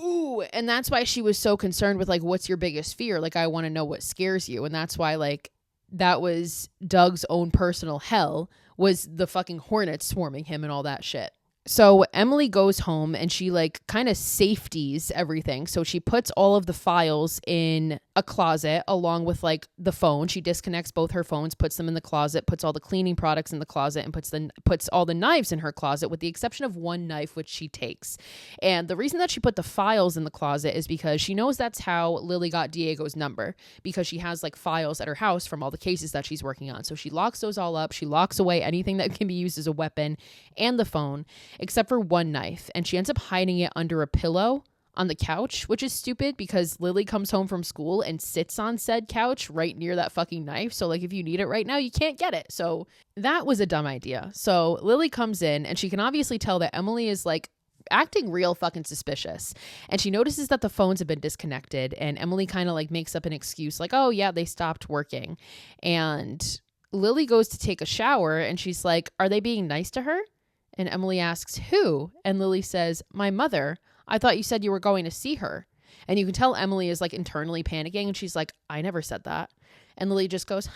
Ooh, and that's why she was so concerned with, like, what's your biggest fear? Like, I want to know what scares you. And that's why, like, that was Doug's own personal hell, was the fucking hornets swarming him and all that shit. So Emily goes home and she like kind of safeties everything. So she puts all of the files in a closet along with like the phone. She disconnects both her phones, puts them in the closet, puts all the cleaning products in the closet, and puts all the knives in her closet with the exception of one knife, which she takes. And the reason that she put the files in the closet is because she knows that's how Lily got Diego's number, because she has like files at her house from all the cases that she's working on. So she locks those all up. She locks away anything that can be used as a weapon and the phone, except for one knife. And she ends up hiding it under a pillow on the couch, which is stupid because Lily comes home from school and sits on said couch right near that fucking knife. So like if you need it right now, you can't get it. So that was a dumb idea. So Lily comes in and she can obviously tell that Emily is like acting real fucking suspicious. And she notices that the phones have been disconnected, and Emily kind of like makes up an excuse like, oh yeah, they stopped working. And Lily goes to take a shower and she's like, are they being nice to her? And Emily asks, who? And Lily says, my mother. I thought you said you were going to see her. And you can tell Emily is like internally panicking. And she's like, I never said that. And Lily just goes,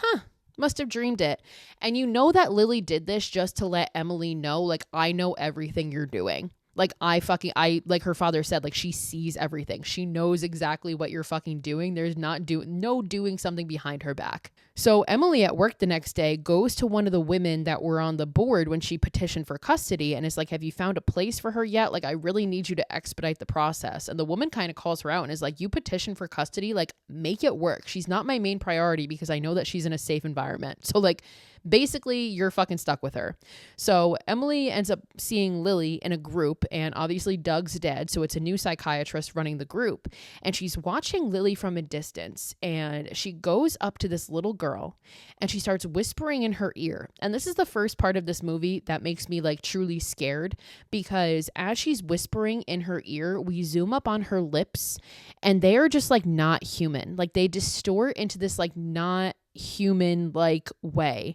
must have dreamed it. And you know that Lily did this just to let Emily know, like, I know everything you're doing. Like, like her father said, like, she sees everything. She knows exactly what you're fucking doing. There's no doing something behind her back. So Emily at work the next day goes to one of the women that were on the board when she petitioned for custody and is like, have you found a place for her yet? Like, I really need you to expedite the process. And the woman kind of calls her out and is like, you petitioned for custody? Like, make it work. She's not my main priority because I know that she's in a safe environment. So like, basically, you're fucking stuck with her. So Emily ends up seeing Lily in a group, and obviously Doug's dead, so it's a new psychiatrist running the group. And she's watching Lily from a distance, and she goes up to this little girl, and she starts whispering in her ear. And this is the first part of this movie that makes me like truly scared, because as she's whispering in her ear, we zoom up on her lips, and they are just like not human. Like they distort into this like not human like way,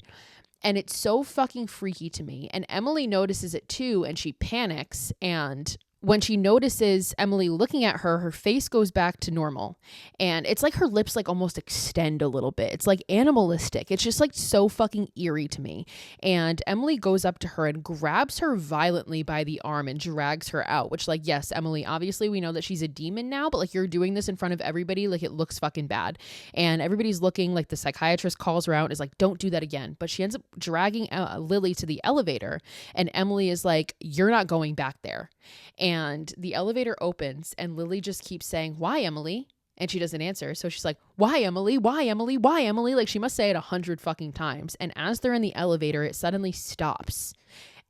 and it's so fucking freaky to me. And Emily notices it too, and she panics. And when she notices Emily looking at her, her face goes back to normal, and it's like her lips like almost extend a little bit. It's like animalistic. It's just like so fucking eerie to me. And Emily goes up to her and grabs her violently by the arm and drags her out, which like, yes, Emily, obviously we know that she's a demon now, but like you're doing this in front of everybody, like it looks fucking bad. And everybody's looking, like the psychiatrist calls her out and is like, don't do that again. But she ends up dragging Lily to the elevator, and Emily is like, you're not going back there. And the elevator opens, and Lily just keeps saying, why, Emily? And she doesn't answer. So she's like, why, Emily? Why, Emily? Why, Emily? Like she must say it 100 fucking times. And as they're in the elevator, it suddenly stops.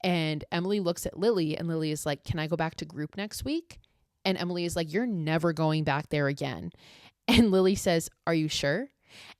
And Emily looks at Lily, and Lily is like, can I go back to group next week? And Emily is like, you're never going back there again. And Lily says, are you sure?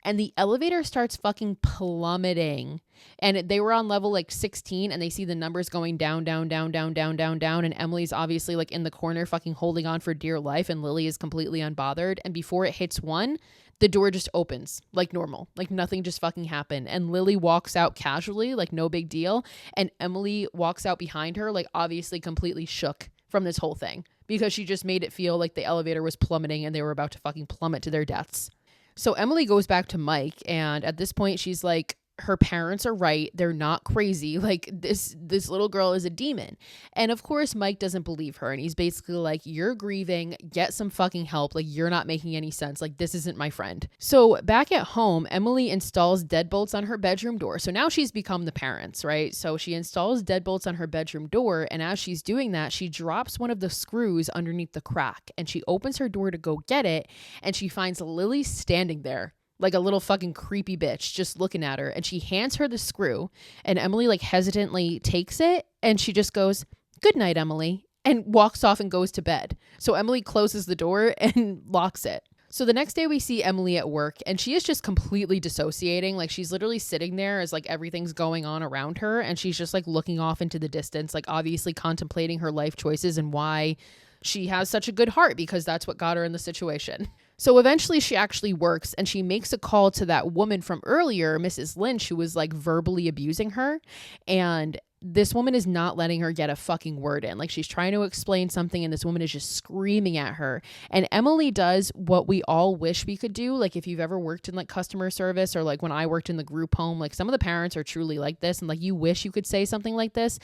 And the elevator starts fucking plummeting. And they were on level like 16 and they see the numbers going down, down, down, down, down, down, down. And Emily's obviously like in the corner fucking holding on for dear life. And Lily is completely unbothered. And before it hits 1, the door just opens like normal, like nothing just fucking happened. And Lily walks out casually, like no big deal. And Emily walks out behind her, like obviously completely shook from this whole thing because she just made it feel like the elevator was plummeting and they were about to fucking plummet to their deaths. So Emily goes back to Mike, and at this point she's like, her parents are right. They're not crazy. Like this little girl is a demon. And of course, Mike doesn't believe her. And he's basically like, you're grieving, get some fucking help. Like you're not making any sense. Like this isn't my friend. So back at home, Emily installs deadbolts on her bedroom door. So now she's become the parents, right? So she installs deadbolts on her bedroom door. And as she's doing that, she drops one of the screws underneath the crack and she opens her door to go get it. And she finds Lily standing there like a little fucking creepy bitch just looking at her, and she hands her the screw, and Emily like hesitantly takes it and she just goes, "Good night, Emily," and walks off and goes to bed. So Emily closes the door and locks it. So the next day we see Emily at work, and she is just completely dissociating. Like she's literally sitting there as like everything's going on around her, and she's just like looking off into the distance, like obviously contemplating her life choices and why she has such a good heart, because that's what got her in the situation. So eventually she actually works, and she makes a call to that woman from earlier, Mrs. Lynch, who was like verbally abusing her. And this woman is not letting her get a fucking word in. Like she's trying to explain something and this woman is just screaming at her. And Emily does what we all wish we could do. Like if you've ever worked in like customer service, or like when I worked in the group home, like some of the parents are truly like this, and like you wish you could say something like this.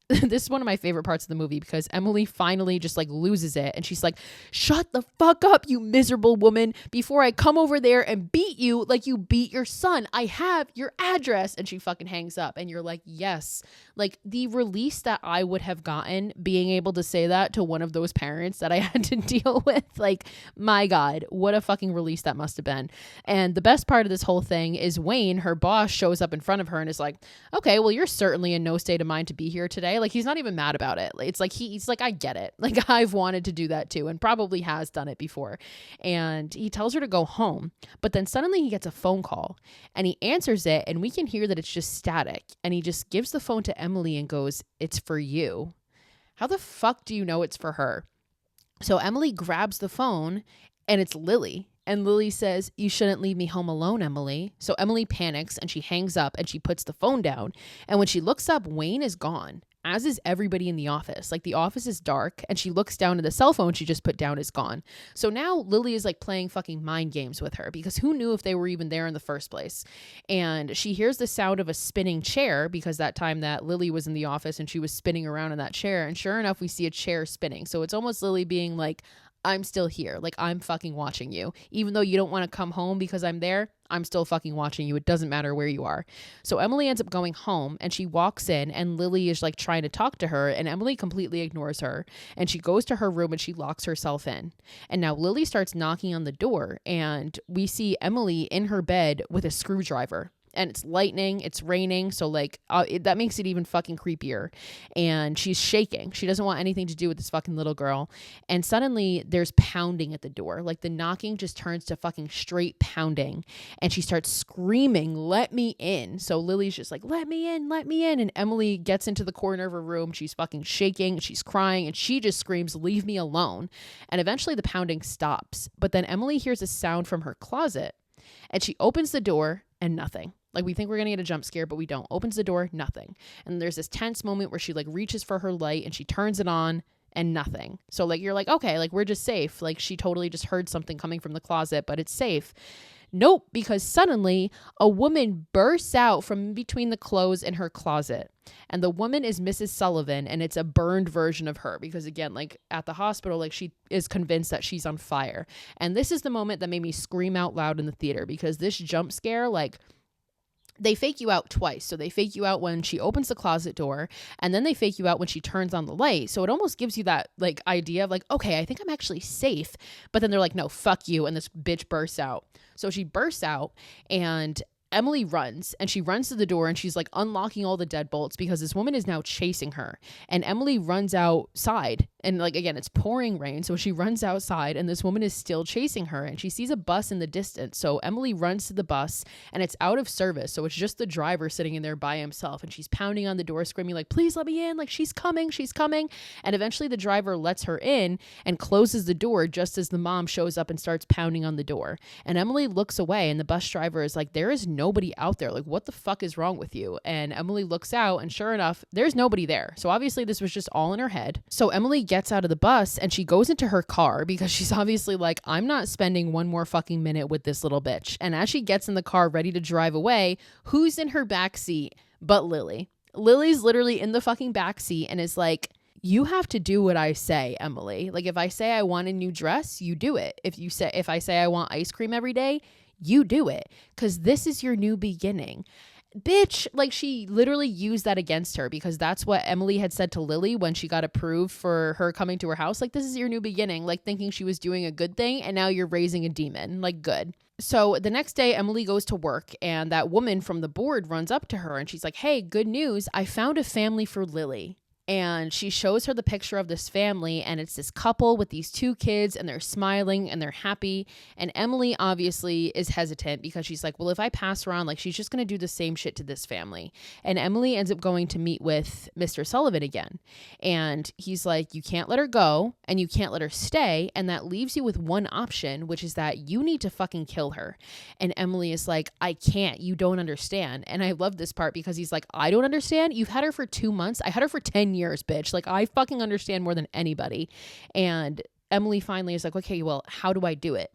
This is one of my favorite parts of the movie, because Emily finally just like loses it, and she's like, "Shut the fuck up, you miserable woman, before I come over there and beat you like you beat your son. I have your address." And she fucking hangs up, and you're like, yes, like the release that I would have gotten being able to say that to one of those parents that I had to deal with. Like, my God, what a fucking release that must have been. And the best part of this whole thing is Wayne, her boss, shows up in front of her and is like, "Okay, well, you're certainly in no state of mind to be here today." Like he's not even mad about it. It's like he's like, "I get it. Like I've wanted to do that too, and probably has done it before." And he tells her to go home, but then suddenly he gets a phone call, and he answers it, and we can hear that it's just static, and he just gives the phone to Emily and goes, "It's for you." How the fuck do you know it's for her? So Emily grabs the phone, and it's Lily. And Lily says, "You shouldn't leave me home alone, Emily." So Emily panics and she hangs up and she puts the phone down. And when she looks up, Wayne is gone, as is everybody in the office. Like the office is dark, and she looks down and the cell phone she just put down is gone. So now Lily is like playing fucking mind games with her, because who knew if they were even there in the first place? And she hears the sound of a spinning chair, because that time that Lily was in the office and she was spinning around in that chair. And sure enough, we see a chair spinning. So it's almost Lily being like, "I'm still here. Like I'm fucking watching you. Even though you don't want to come home because I'm there, I'm still fucking watching you. It doesn't matter where you are." So Emily ends up going home, and she walks in, and Lily is like trying to talk to her, and Emily completely ignores her. And she goes to her room and she locks herself in. And now Lily starts knocking on the door, and we see Emily in her bed with a screwdriver. And it's lightning, it's raining, so like that makes it even fucking creepier. And she's shaking. She doesn't want anything to do with this fucking little girl. And suddenly there's pounding at the door. Like the knocking just turns to fucking straight pounding. And she starts screaming, "Let me in." So Lily's just like, "Let me in, let me in." And Emily gets into the corner of her room. She's fucking shaking, she's crying, and she just screams, "Leave me alone." And eventually the pounding stops. But then Emily hears a sound from her closet, and she opens the door, and nothing. Like we think we're going to get a jump scare, but we don't. Opens the door, nothing. And there's this tense moment where she like reaches for her light and she turns it on, and nothing. So like you're like, okay, like we're just safe. Like she totally just heard something coming from the closet, but it's safe. Nope, because suddenly a woman bursts out from between the clothes in her closet. And the woman is Mrs. Sullivan, and it's a burned version of her, because again, like at the hospital, like she is convinced that she's on fire. And this is the moment that made me scream out loud in the theater, because this jump scare, like they fake you out twice. So they fake you out when she opens the closet door, and then they fake you out when she turns on the light. So it almost gives you that like idea of like, okay, I think I'm actually safe. But then they're like, "No, fuck you." And this bitch bursts out. So she bursts out, and Emily runs, and she runs to the door, and she's like unlocking all the deadbolts, because this woman is now chasing her. And Emily runs outside And like, again, it's pouring rain. So she runs outside and this woman is still chasing her and she sees a bus in the distance. So Emily runs to the bus and it's out of service. So it's just the driver sitting in there by himself and she's pounding on the door screaming like, please let me in. Like she's coming. And eventually the driver lets her in and closes the door just as the mom shows up and starts pounding on the door. And Emily looks away and the bus driver is like, there is nobody out there. Like, what the fuck is wrong with you? And Emily looks out and sure enough, there's nobody there. So obviously this was just all in her head. So Emily gets out of the bus and she goes into her car because she's obviously like, I'm not spending one more fucking minute with this little bitch. And as she gets in the car ready to drive away, who's in her back seat but Lily? Lily's literally in the fucking back seat and is like, you have to do what I say, Emily. Like if I say I want a new dress, you do it. If I say I want ice cream every day, you do it. 'Cause this is your new beginning. Bitch, like she literally used that against her because that's what Emily had said to Lily when she got approved for her coming to her house. Like, this is your new beginning, like thinking she was doing a good thing and now you're raising a demon. Like, good. So the next day, Emily goes to work and that woman from the board runs up to her and she's like, hey, good news. I found a family for Lily. And she shows her the picture of this family and it's this couple with these 2 kids and they're smiling and they're happy. And Emily obviously is hesitant because she's like, well, if I pass her on, like she's just going to do the same shit to this family. And Emily ends up going to meet with Mr. Sullivan again. And he's like, you can't let her go and you can't let her stay. And that leaves you with one option, which is that you need to fucking kill her. And Emily is like, I can't, you don't understand. And I love this part because he's like, I don't understand. You've had her for 2 months. I had her for 10 years, bitch. Like I fucking understand more than anybody. And Emily finally is like, okay, well, how do I do it?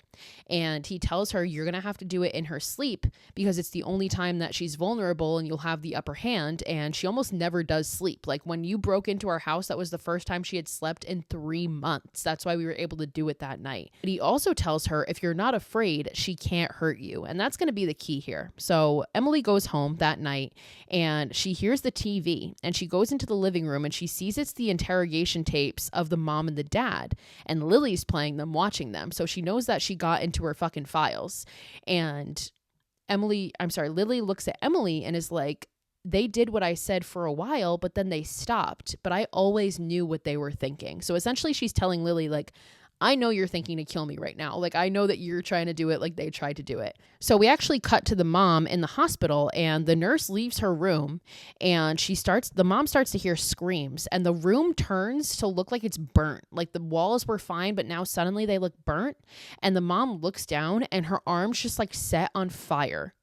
And he tells her, you're going to have to do it in her sleep because it's the only time that she's vulnerable and you'll have the upper hand. And she almost never does sleep. Like when you broke into our house, that was the first time she had slept in 3 months. That's why we were able to do it that night. But he also tells her, if you're not afraid, she can't hurt you. And that's going to be the key here. So Emily goes home that night and she hears the TV and she goes into the living room and she sees it's the interrogation tapes of the mom and the dad. And Lily's playing them, watching them. So she knows that she got into her fucking files. And Lily looks at Emily and is like, they did what I said for a while, but then they stopped. But I always knew what they were thinking. So essentially she's telling Lily, like, I know you're thinking to kill me right now. Like, I know that you're trying to do it like they tried to do it. So we actually cut to the mom in the hospital and the nurse leaves her room and the mom starts to hear screams and the room turns to look like it's burnt. Like the walls were fine, but now suddenly they look burnt. And the mom looks down and her arms just like set on fire.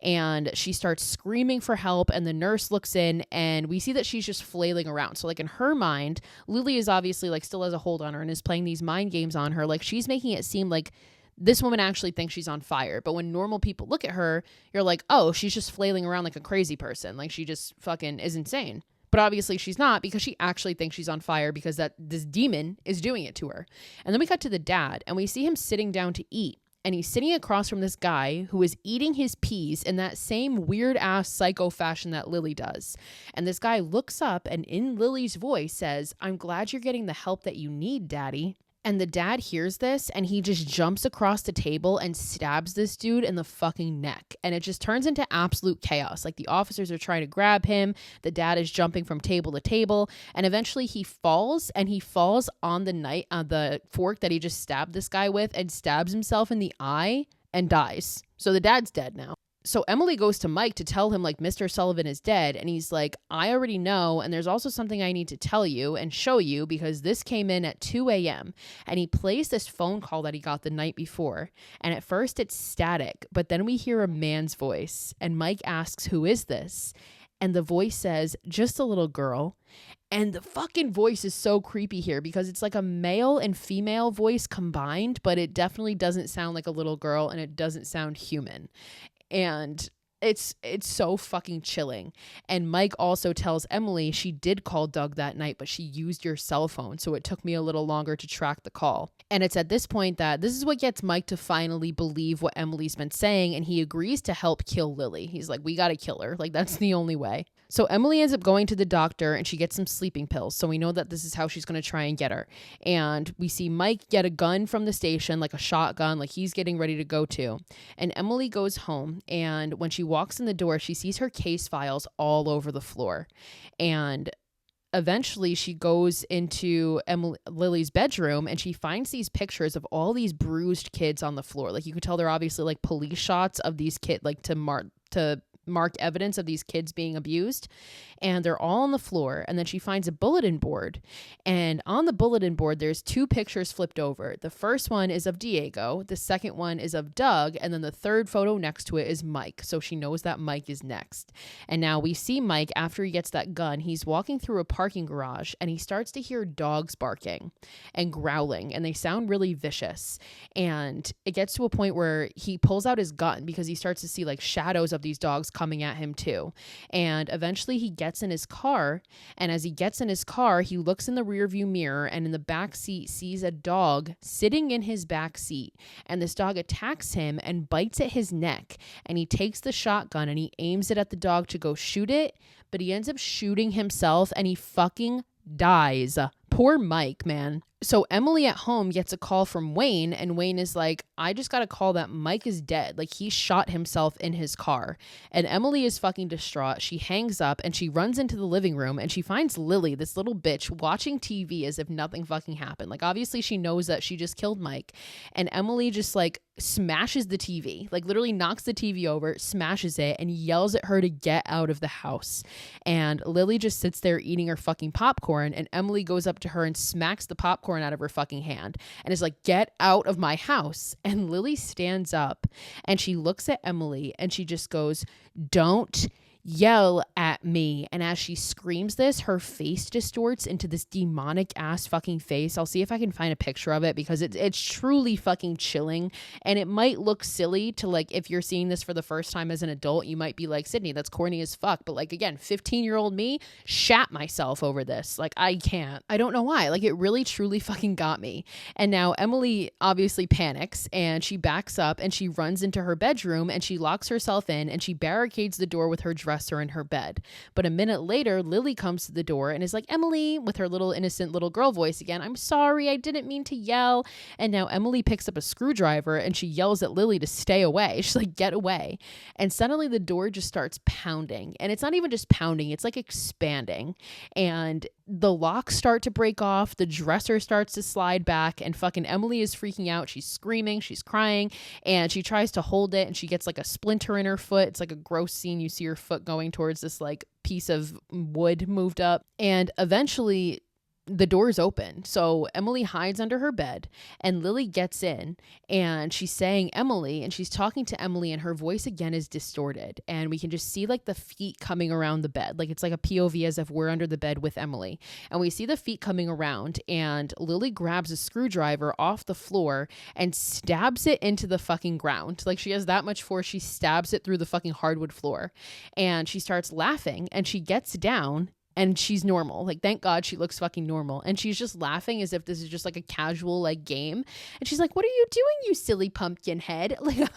And she starts screaming for help and the nurse looks in and we see that she's just flailing around. So like in her mind, Lily is obviously like still has a hold on her and is playing these mind games on her. Like she's making it seem like this woman actually thinks she's on fire. But when normal people look at her, you're like, oh, she's just flailing around like a crazy person. Like she just fucking is insane. But obviously she's not because she actually thinks she's on fire because that this demon is doing it to her. And then we cut to the dad and we see him sitting down to eat. And he's sitting across from this guy who is eating his peas in that same weird ass psycho fashion that Lily does. And this guy looks up and in Lily's voice says, I'm glad you're getting the help that you need, Daddy. And the dad hears this and he just jumps across the table and stabs this dude in the fucking neck. And it just turns into absolute chaos. Like the officers are trying to grab him. The dad is jumping from table to table. And eventually he falls on the fork that he just stabbed this guy with and stabs himself in the eye and dies. So the dad's dead now. So Emily goes to Mike to tell him like Mr. Sullivan is dead. And he's like, I already know. And there's also something I need to tell you and show you because this came in at 2 a.m. And he plays this phone call that he got the night before. And at first it's static, but then we hear a man's voice. And Mike asks, who is this? And the voice says, just a little girl. And the fucking voice is so creepy here because it's like a male and female voice combined, but it definitely doesn't sound like a little girl and it doesn't sound human. And it's so fucking chilling. And Mike also tells Emily she did call Doug that night, but she used your cell phone. So it took me a little longer to track the call. And it's at this point that this is what gets Mike to finally believe what Emily's been saying. And he agrees to help kill Lily. He's like, we got to kill her. Like, that's the only way. So Emily ends up going to the doctor and she gets some sleeping pills. So we know that this is how she's going to try and get her. And we see Mike get a gun from the station, like a shotgun, like he's getting ready to go to. And Emily goes home. And when she walks in the door, she sees her case files all over the floor. And eventually she goes into Lily's bedroom and she finds these pictures of all these bruised kids on the floor. Like you could tell they're obviously like police shots of these kids, like to mark evidence of these kids being abused, and they're all on the floor. And then she finds a bulletin board, and on the bulletin board there's two pictures flipped over. The first one is of Diego, the second one is of Doug, and then the third photo next to it is Mike. So she knows that Mike is next. And now we see Mike after he gets that gun. He's walking through a parking garage and he starts to hear dogs barking and growling, and they sound really vicious. And it gets to a point where he pulls out his gun because he starts to see like shadows of these dogs coming at him too. And eventually he gets in his car, and as he gets in his car, he looks in the rearview mirror and in the back seat sees a dog sitting in his back seat, and this dog attacks him and bites at his neck, and he takes the shotgun and he aims it at the dog to go shoot it, but he ends up shooting himself and he fucking dies. Poor Mike, man. So Emily at home gets a call from Wayne, and Wayne is like, I just got a call that Mike is dead. Like, he shot himself in his car. And Emily is fucking distraught. She hangs up and she runs into the living room and she finds Lily, this little bitch, watching TV as if nothing fucking happened. Like, obviously she knows that she just killed Mike. And Emily just like smashes the TV, like literally knocks the TV over, smashes it, and yells at her to get out of the house. And Lily just sits there eating her fucking popcorn, and Emily goes up to her and smacks the popcorn out of her fucking hand and is like, get out of my house. And Lily stands up and she looks at Emily and she just goes, don't yell at me. And as she screams this, her face distorts into this demonic ass fucking face. I'll see if I can find a picture of it because it's truly fucking chilling. And it might look silly to like, if you're seeing this for the first time as an adult, you might be like, Sidney, that's corny as fuck. But like, again, 15-year-old me shat myself over this. Like, I can't. I don't know why. Like, it really truly fucking got me. And now Emily obviously panics and she backs up and she runs into her bedroom and she locks herself in and she barricades the door with her dresser in her bed. But a minute later, Lily comes to the door and is like, Emily, with her little innocent little girl voice again, I'm sorry, I didn't mean to yell. And now Emily picks up a screwdriver and she yells at Lily to stay away. She's like, get away. And suddenly the door just starts pounding. And it's not even just pounding, it's like expanding. And the locks start to break off, the dresser starts to slide back, and fucking Emily is freaking out. She's screaming, she's crying, and she tries to hold it and she gets like a splinter in her foot. It's like a gross scene. You see her foot going towards this like piece of wood moved up, and eventually the door's open. So Emily hides under her bed and Lily gets in and she's saying Emily, and she's talking to Emily, and her voice again is distorted, and we can just see like the feet coming around the bed. Like, it's like a POV as if we're under the bed with Emily, and we see the feet coming around, and Lily grabs a screwdriver off the floor and stabs it into the fucking ground. Like, she has that much force. She stabs it through the fucking hardwood floor, and she starts laughing and she gets down. And she's normal. Like, thank God she looks fucking normal. And she's just laughing as if this is just like a casual like game. And she's like, what are you doing, you silly pumpkin head? Like,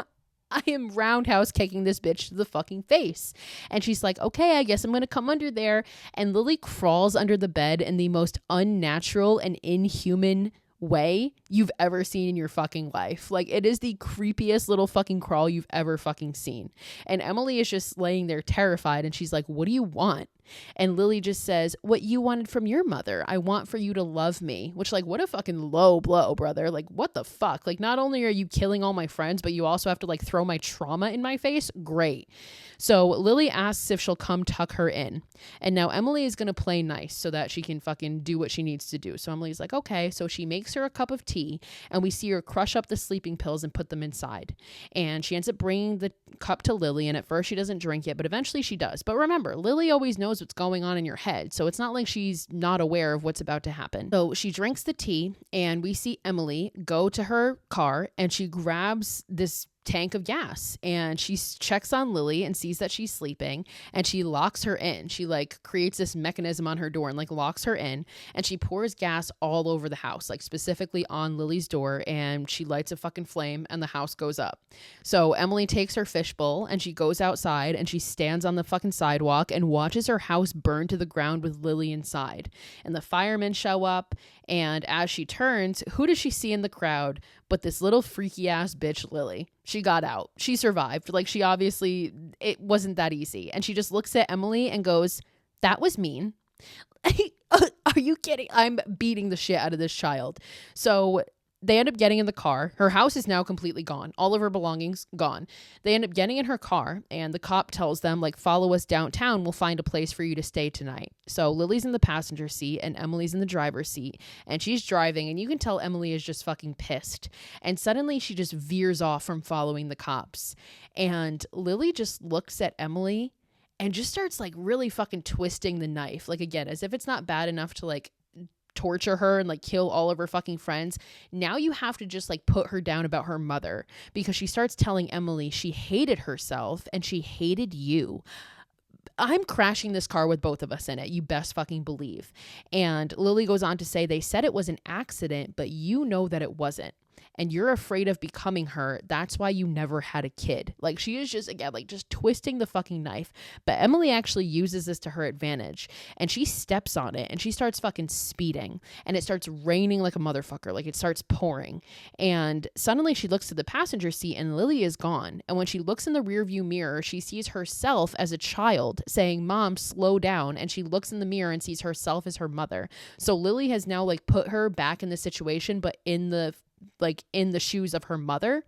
I am roundhouse kicking this bitch to the fucking face. And she's like, okay, I guess I'm going to come under there. And Lily crawls under the bed in the most unnatural and inhuman way you've ever seen in your fucking life. Like, it is the creepiest little fucking crawl you've ever fucking seen. And Emily is just laying there terrified, and she's like, what do you want? And Lily just says, what you wanted from your mother. I want for you to love me. Which, like, what a fucking low blow, brother. Like, what the fuck? Like, not only are you killing all my friends, but you also have to like throw my trauma in my face? Great. So Lily asks if she'll come tuck her in. And now Emily is going to play nice so that she can fucking do what she needs to do. So Emily's like, okay. So she makes her a cup of tea, and we see her crush up the sleeping pills and put them inside. And she ends up bringing the cup to Lily, and at first she doesn't drink it, but eventually she does. But remember, Lily always knows what's going on in your head, so it's not like she's not aware of what's about to happen. So she drinks the tea, and we see Emily go to her car and she grabs this tank of gas, and she checks on Lily and sees that she's sleeping, and she locks her in. She like creates this mechanism on her door and like locks her in, and she pours gas all over the house, like specifically on Lily's door, and she lights a fucking flame and the house goes up. So Emily takes her fishbowl and she goes outside and she stands on the fucking sidewalk and watches her house burn to the ground with Lily inside. And the firemen show up, and as she turns, who does she see in the crowd but this little freaky ass bitch, Lily? She got out. She survived. Like, she obviously, it wasn't that easy. And she just looks at Emily and goes, that was mean. Are you kidding? I'm beating the shit out of this child. So they end up getting in the car. Her house is now completely gone. All of her belongings gone. They end up getting in her car, and the cop tells them, like, follow us downtown. We'll find a place for you to stay tonight. So Lily's in the passenger seat and Emily's in the driver's seat, and she's driving, and you can tell Emily is just fucking pissed. And suddenly she just veers off from following the cops. And Lily just looks at Emily and just starts like really fucking twisting the knife. Like, again, as if it's not bad enough to like torture her and like kill all of her fucking friends. Now you have to just like put her down about her mother, because she starts telling Emily she hated herself and she hated you. I'm crashing this car with both of us in it. You best fucking believe. And Lily goes on to say, they said it was an accident, but you know that it wasn't. And you're afraid of becoming her. That's why you never had a kid. Like, she is just, again, like just twisting the fucking knife. But Emily actually uses this to her advantage, and she steps on it and she starts fucking speeding, and it starts raining like a motherfucker. Like, it starts pouring. And suddenly she looks to the passenger seat and Lily is gone. And when she looks in the rearview mirror, she sees herself as a child saying, Mom, slow down. And she looks in the mirror and sees herself as her mother. So Lily has now like put her back in the situation, but in the shoes of her mother.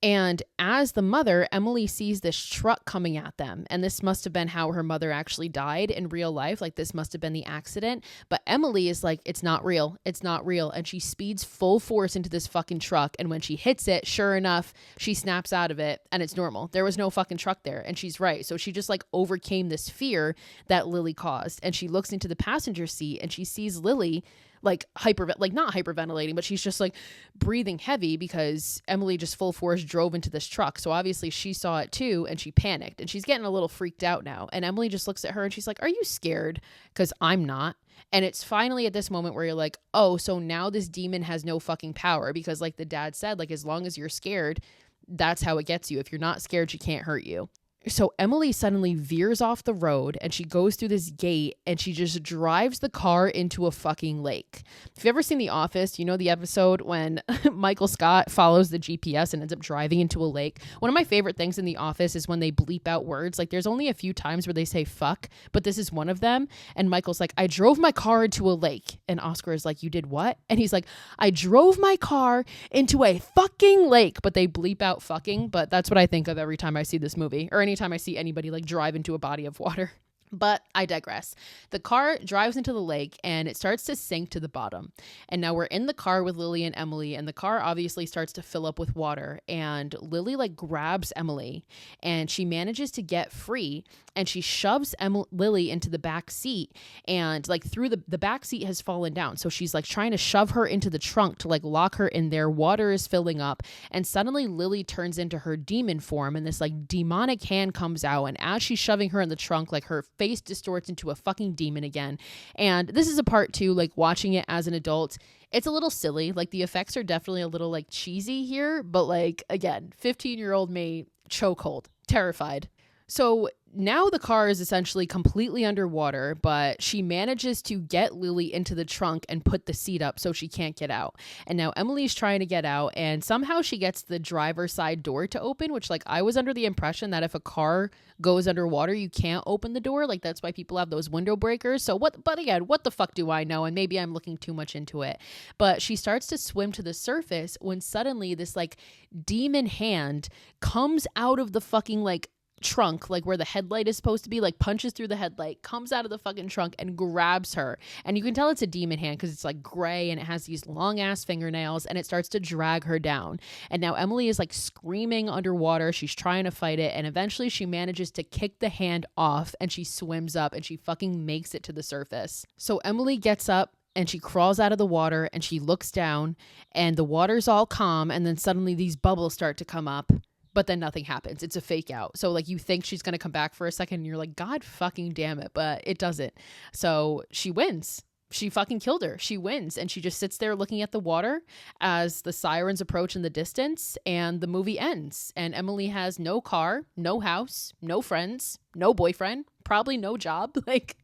And as the mother, Emily sees this truck coming at them. And this must have been how her mother actually died in real life. Like, this must have been the accident. But Emily is like, it's not real. It's not real. And she speeds full force into this fucking truck. And when she hits it, sure enough, she snaps out of it and it's normal. There was no fucking truck there. And she's right. So she just like overcame this fear that Lily caused. And she looks into the passenger seat and she sees Lily like not hyperventilating, but she's just like breathing heavy because Emily just full force drove into this truck. So obviously she saw it too, and she panicked, and she's getting a little freaked out now. And Emily just looks at her and she's like, are you scared? Because I'm not. And it's finally at this moment where you're like, oh, so now this demon has no fucking power, because like the dad said, like, as long as you're scared, that's how it gets you. If you're not scared, she can't hurt you. So Emily suddenly veers off the road and she goes through this gate and she just drives the car into a fucking lake. If you've ever seen The Office, you know the episode when Michael Scott follows the GPS and ends up driving into a lake. One of my favorite things in The Office is when they bleep out words. Like, there's only a few times where they say fuck, but this is one of them. And Michael's like, I drove my car into a lake. And Oscar is like, you did what? And he's like, I drove my car into a fucking lake. But they bleep out fucking. But that's what I think of every time I see this movie, or anytime I see anybody like drive into a body of water. But I digress. The car drives into the lake and it starts to sink to the bottom. And now we're in the car with Lily and Emily, and the car obviously starts to fill up with water. And Lily like grabs Emily and she manages to get free, and she shoves Lily into the back seat, and like through the back seat has fallen down. So she's like trying to shove her into the trunk to like lock her in there. Water is filling up, and suddenly Lily turns into her demon form, and this like demonic hand comes out. And as she's shoving her in the trunk, like her face distorts into a fucking demon again. And this is a part too, like watching it as an adult, it's a little silly. Like, the effects are definitely a little like cheesy here, but like, again, 15-year-old me, chokehold, terrified. So now the car is essentially completely underwater, but she manages to get Lily into the trunk and put the seat up so she can't get out. And now Emily's trying to get out, and somehow she gets the driver's side door to open, which like I was under the impression that if a car goes underwater, you can't open the door. Like, that's why people have those window breakers. So but again, what the fuck do I know? And maybe I'm looking too much into it. But she starts to swim to the surface when suddenly this like demon hand comes out of the fucking like trunk, like where the headlight is supposed to be, like punches through the headlight, comes out of the fucking trunk and grabs her. And you can tell it's a demon hand because it's like gray and it has these long ass fingernails, and it starts to drag her down. And now Emily is like screaming underwater. She's trying to fight it, and eventually she manages to kick the hand off, and she swims up and she fucking makes it to the surface. So Emily gets up and she crawls out of the water and she looks down, and the water's all calm, and then suddenly these bubbles start to come up. But then nothing happens. It's a fake out. So like you think she's going to come back for a second and you're like, God fucking damn it. But it doesn't. So she wins. She fucking killed her. She wins. And she just sits there looking at the water as the sirens approach in the distance, and the movie ends. And Emily has no car, no house, no friends, no boyfriend, probably no job. Like,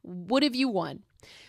what have you won?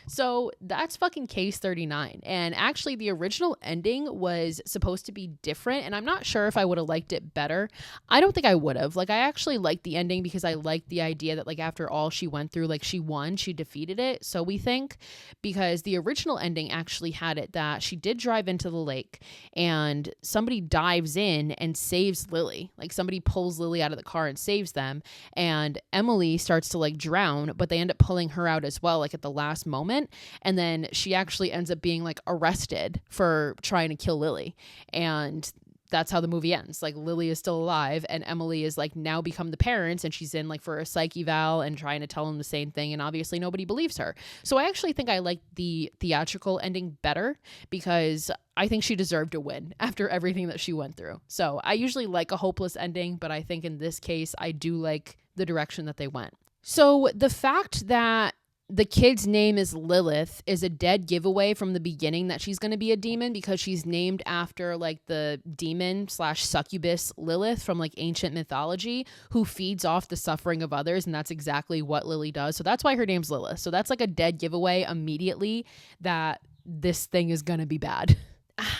So that's fucking case 39. And actually, the original ending was supposed to be different. And I'm not sure if I would have liked it better. I don't think I would have. Like, I actually liked the ending because I liked the idea that, like, after all she went through, like, she won, she defeated it. So we think, because the original ending actually had it that she did drive into the lake and somebody dives in and saves Lily. Like, somebody pulls Lily out of the car and saves them. And Emily starts to, like, drown, but they end up pulling her out as well, like, at the last moment. And then she actually ends up being, like, arrested for trying to kill Lily. And that's how the movie ends. Like, Lily is still alive and Emily is, like, now become the parents, and she's in, like, for a psych eval and trying to tell them the same thing. And obviously nobody believes her. So I actually think I like the theatrical ending better because I think she deserved a win after everything that she went through. So I usually like a hopeless ending, but I think in this case, I do like the direction that they went. So the fact that the kid's name is Lilith is a dead giveaway from the beginning that she's going to be a demon, because she's named after, like, the demon / succubus Lilith from, like, ancient mythology, who feeds off the suffering of others. And that's exactly what Lily does. So that's why her name's Lilith. So that's, like, a dead giveaway immediately that this thing is going to be bad.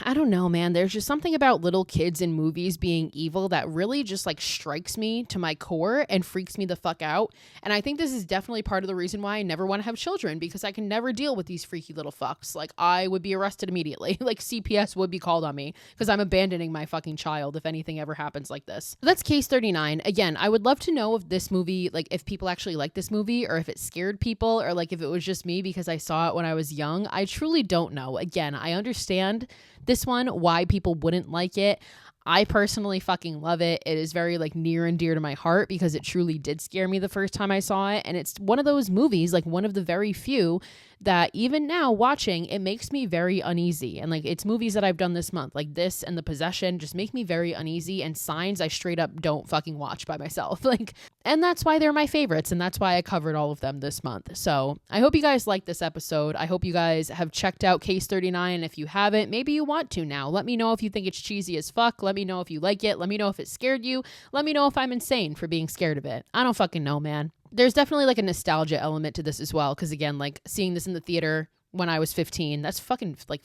I don't know, man. There's just something about little kids in movies being evil that really just, like, strikes me to my core and freaks me the fuck out. And I think this is definitely part of the reason why I never want to have children, because I can never deal with these freaky little fucks. Like, I would be arrested immediately. Like, CPS would be called on me because I'm abandoning my fucking child if anything ever happens like this. So that's case 39. Again, I would love to know if this movie, like, if people actually like this movie, or if it scared people, or, like, if it was just me because I saw it when I was young. I truly don't know. Again, I understand this one, why people wouldn't like it. I personally fucking love it. It is very, like, near and dear to my heart because it truly did scare me the first time I saw it. And it's one of those movies, like, one of the very few that even now watching, it makes me very uneasy. And, like, it's movies that I've done this month, like this and The Possession, just make me very uneasy. And Signs, I straight up don't fucking watch by myself. Like, and that's why they're my favorites. And that's why I covered all of them this month. So I hope you guys liked this episode. I hope you guys have checked out Case 39. And if you haven't, maybe you want to now. Let me know if you think it's cheesy as fuck. Let me know if you like it. Let me know if it scared you. Let me know if I'm insane for being scared of it. I don't fucking know, man. There's definitely, like, a nostalgia element to this as well. Because, again, like, seeing this in the theater when I was 15, that's fucking, like,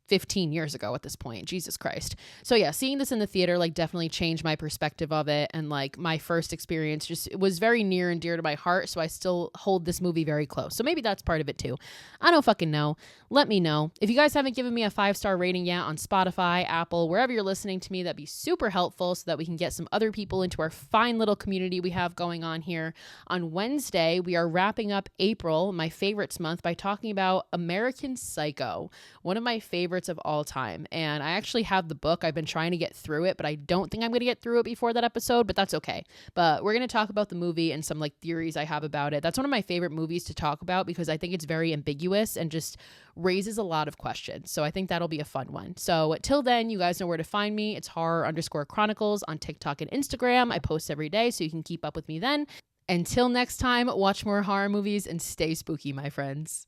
15 years ago at this point. Jesus Christ. So yeah, seeing this in the theater, like, definitely changed my perspective of it. And, like, my first experience just, it was very near and dear to my heart. So I still hold this movie very close. So maybe that's part of it too. I don't fucking know. Let me know. If you guys haven't given me a 5-star rating yet on Spotify, Apple, wherever you're listening to me, that'd be super helpful so that we can get some other people into our fine little community we have going on here. On Wednesday, we are wrapping up April, my favorites month, by talking about American Psycho, one of my favorites of all time. And I actually have the book. I've been trying to get through it, but I don't think I'm going to get through it before that episode, but that's okay. But we're going to talk about the movie and some, like, theories I have about it. That's one of my favorite movies to talk about because I think it's very ambiguous and just raises a lot of questions. So I think that'll be a fun one. So till then, you guys know where to find me. It's horror_chronicles on TikTok and Instagram. I post every day, so you can keep up with me then. Until next time, watch more horror movies and stay spooky, my friends.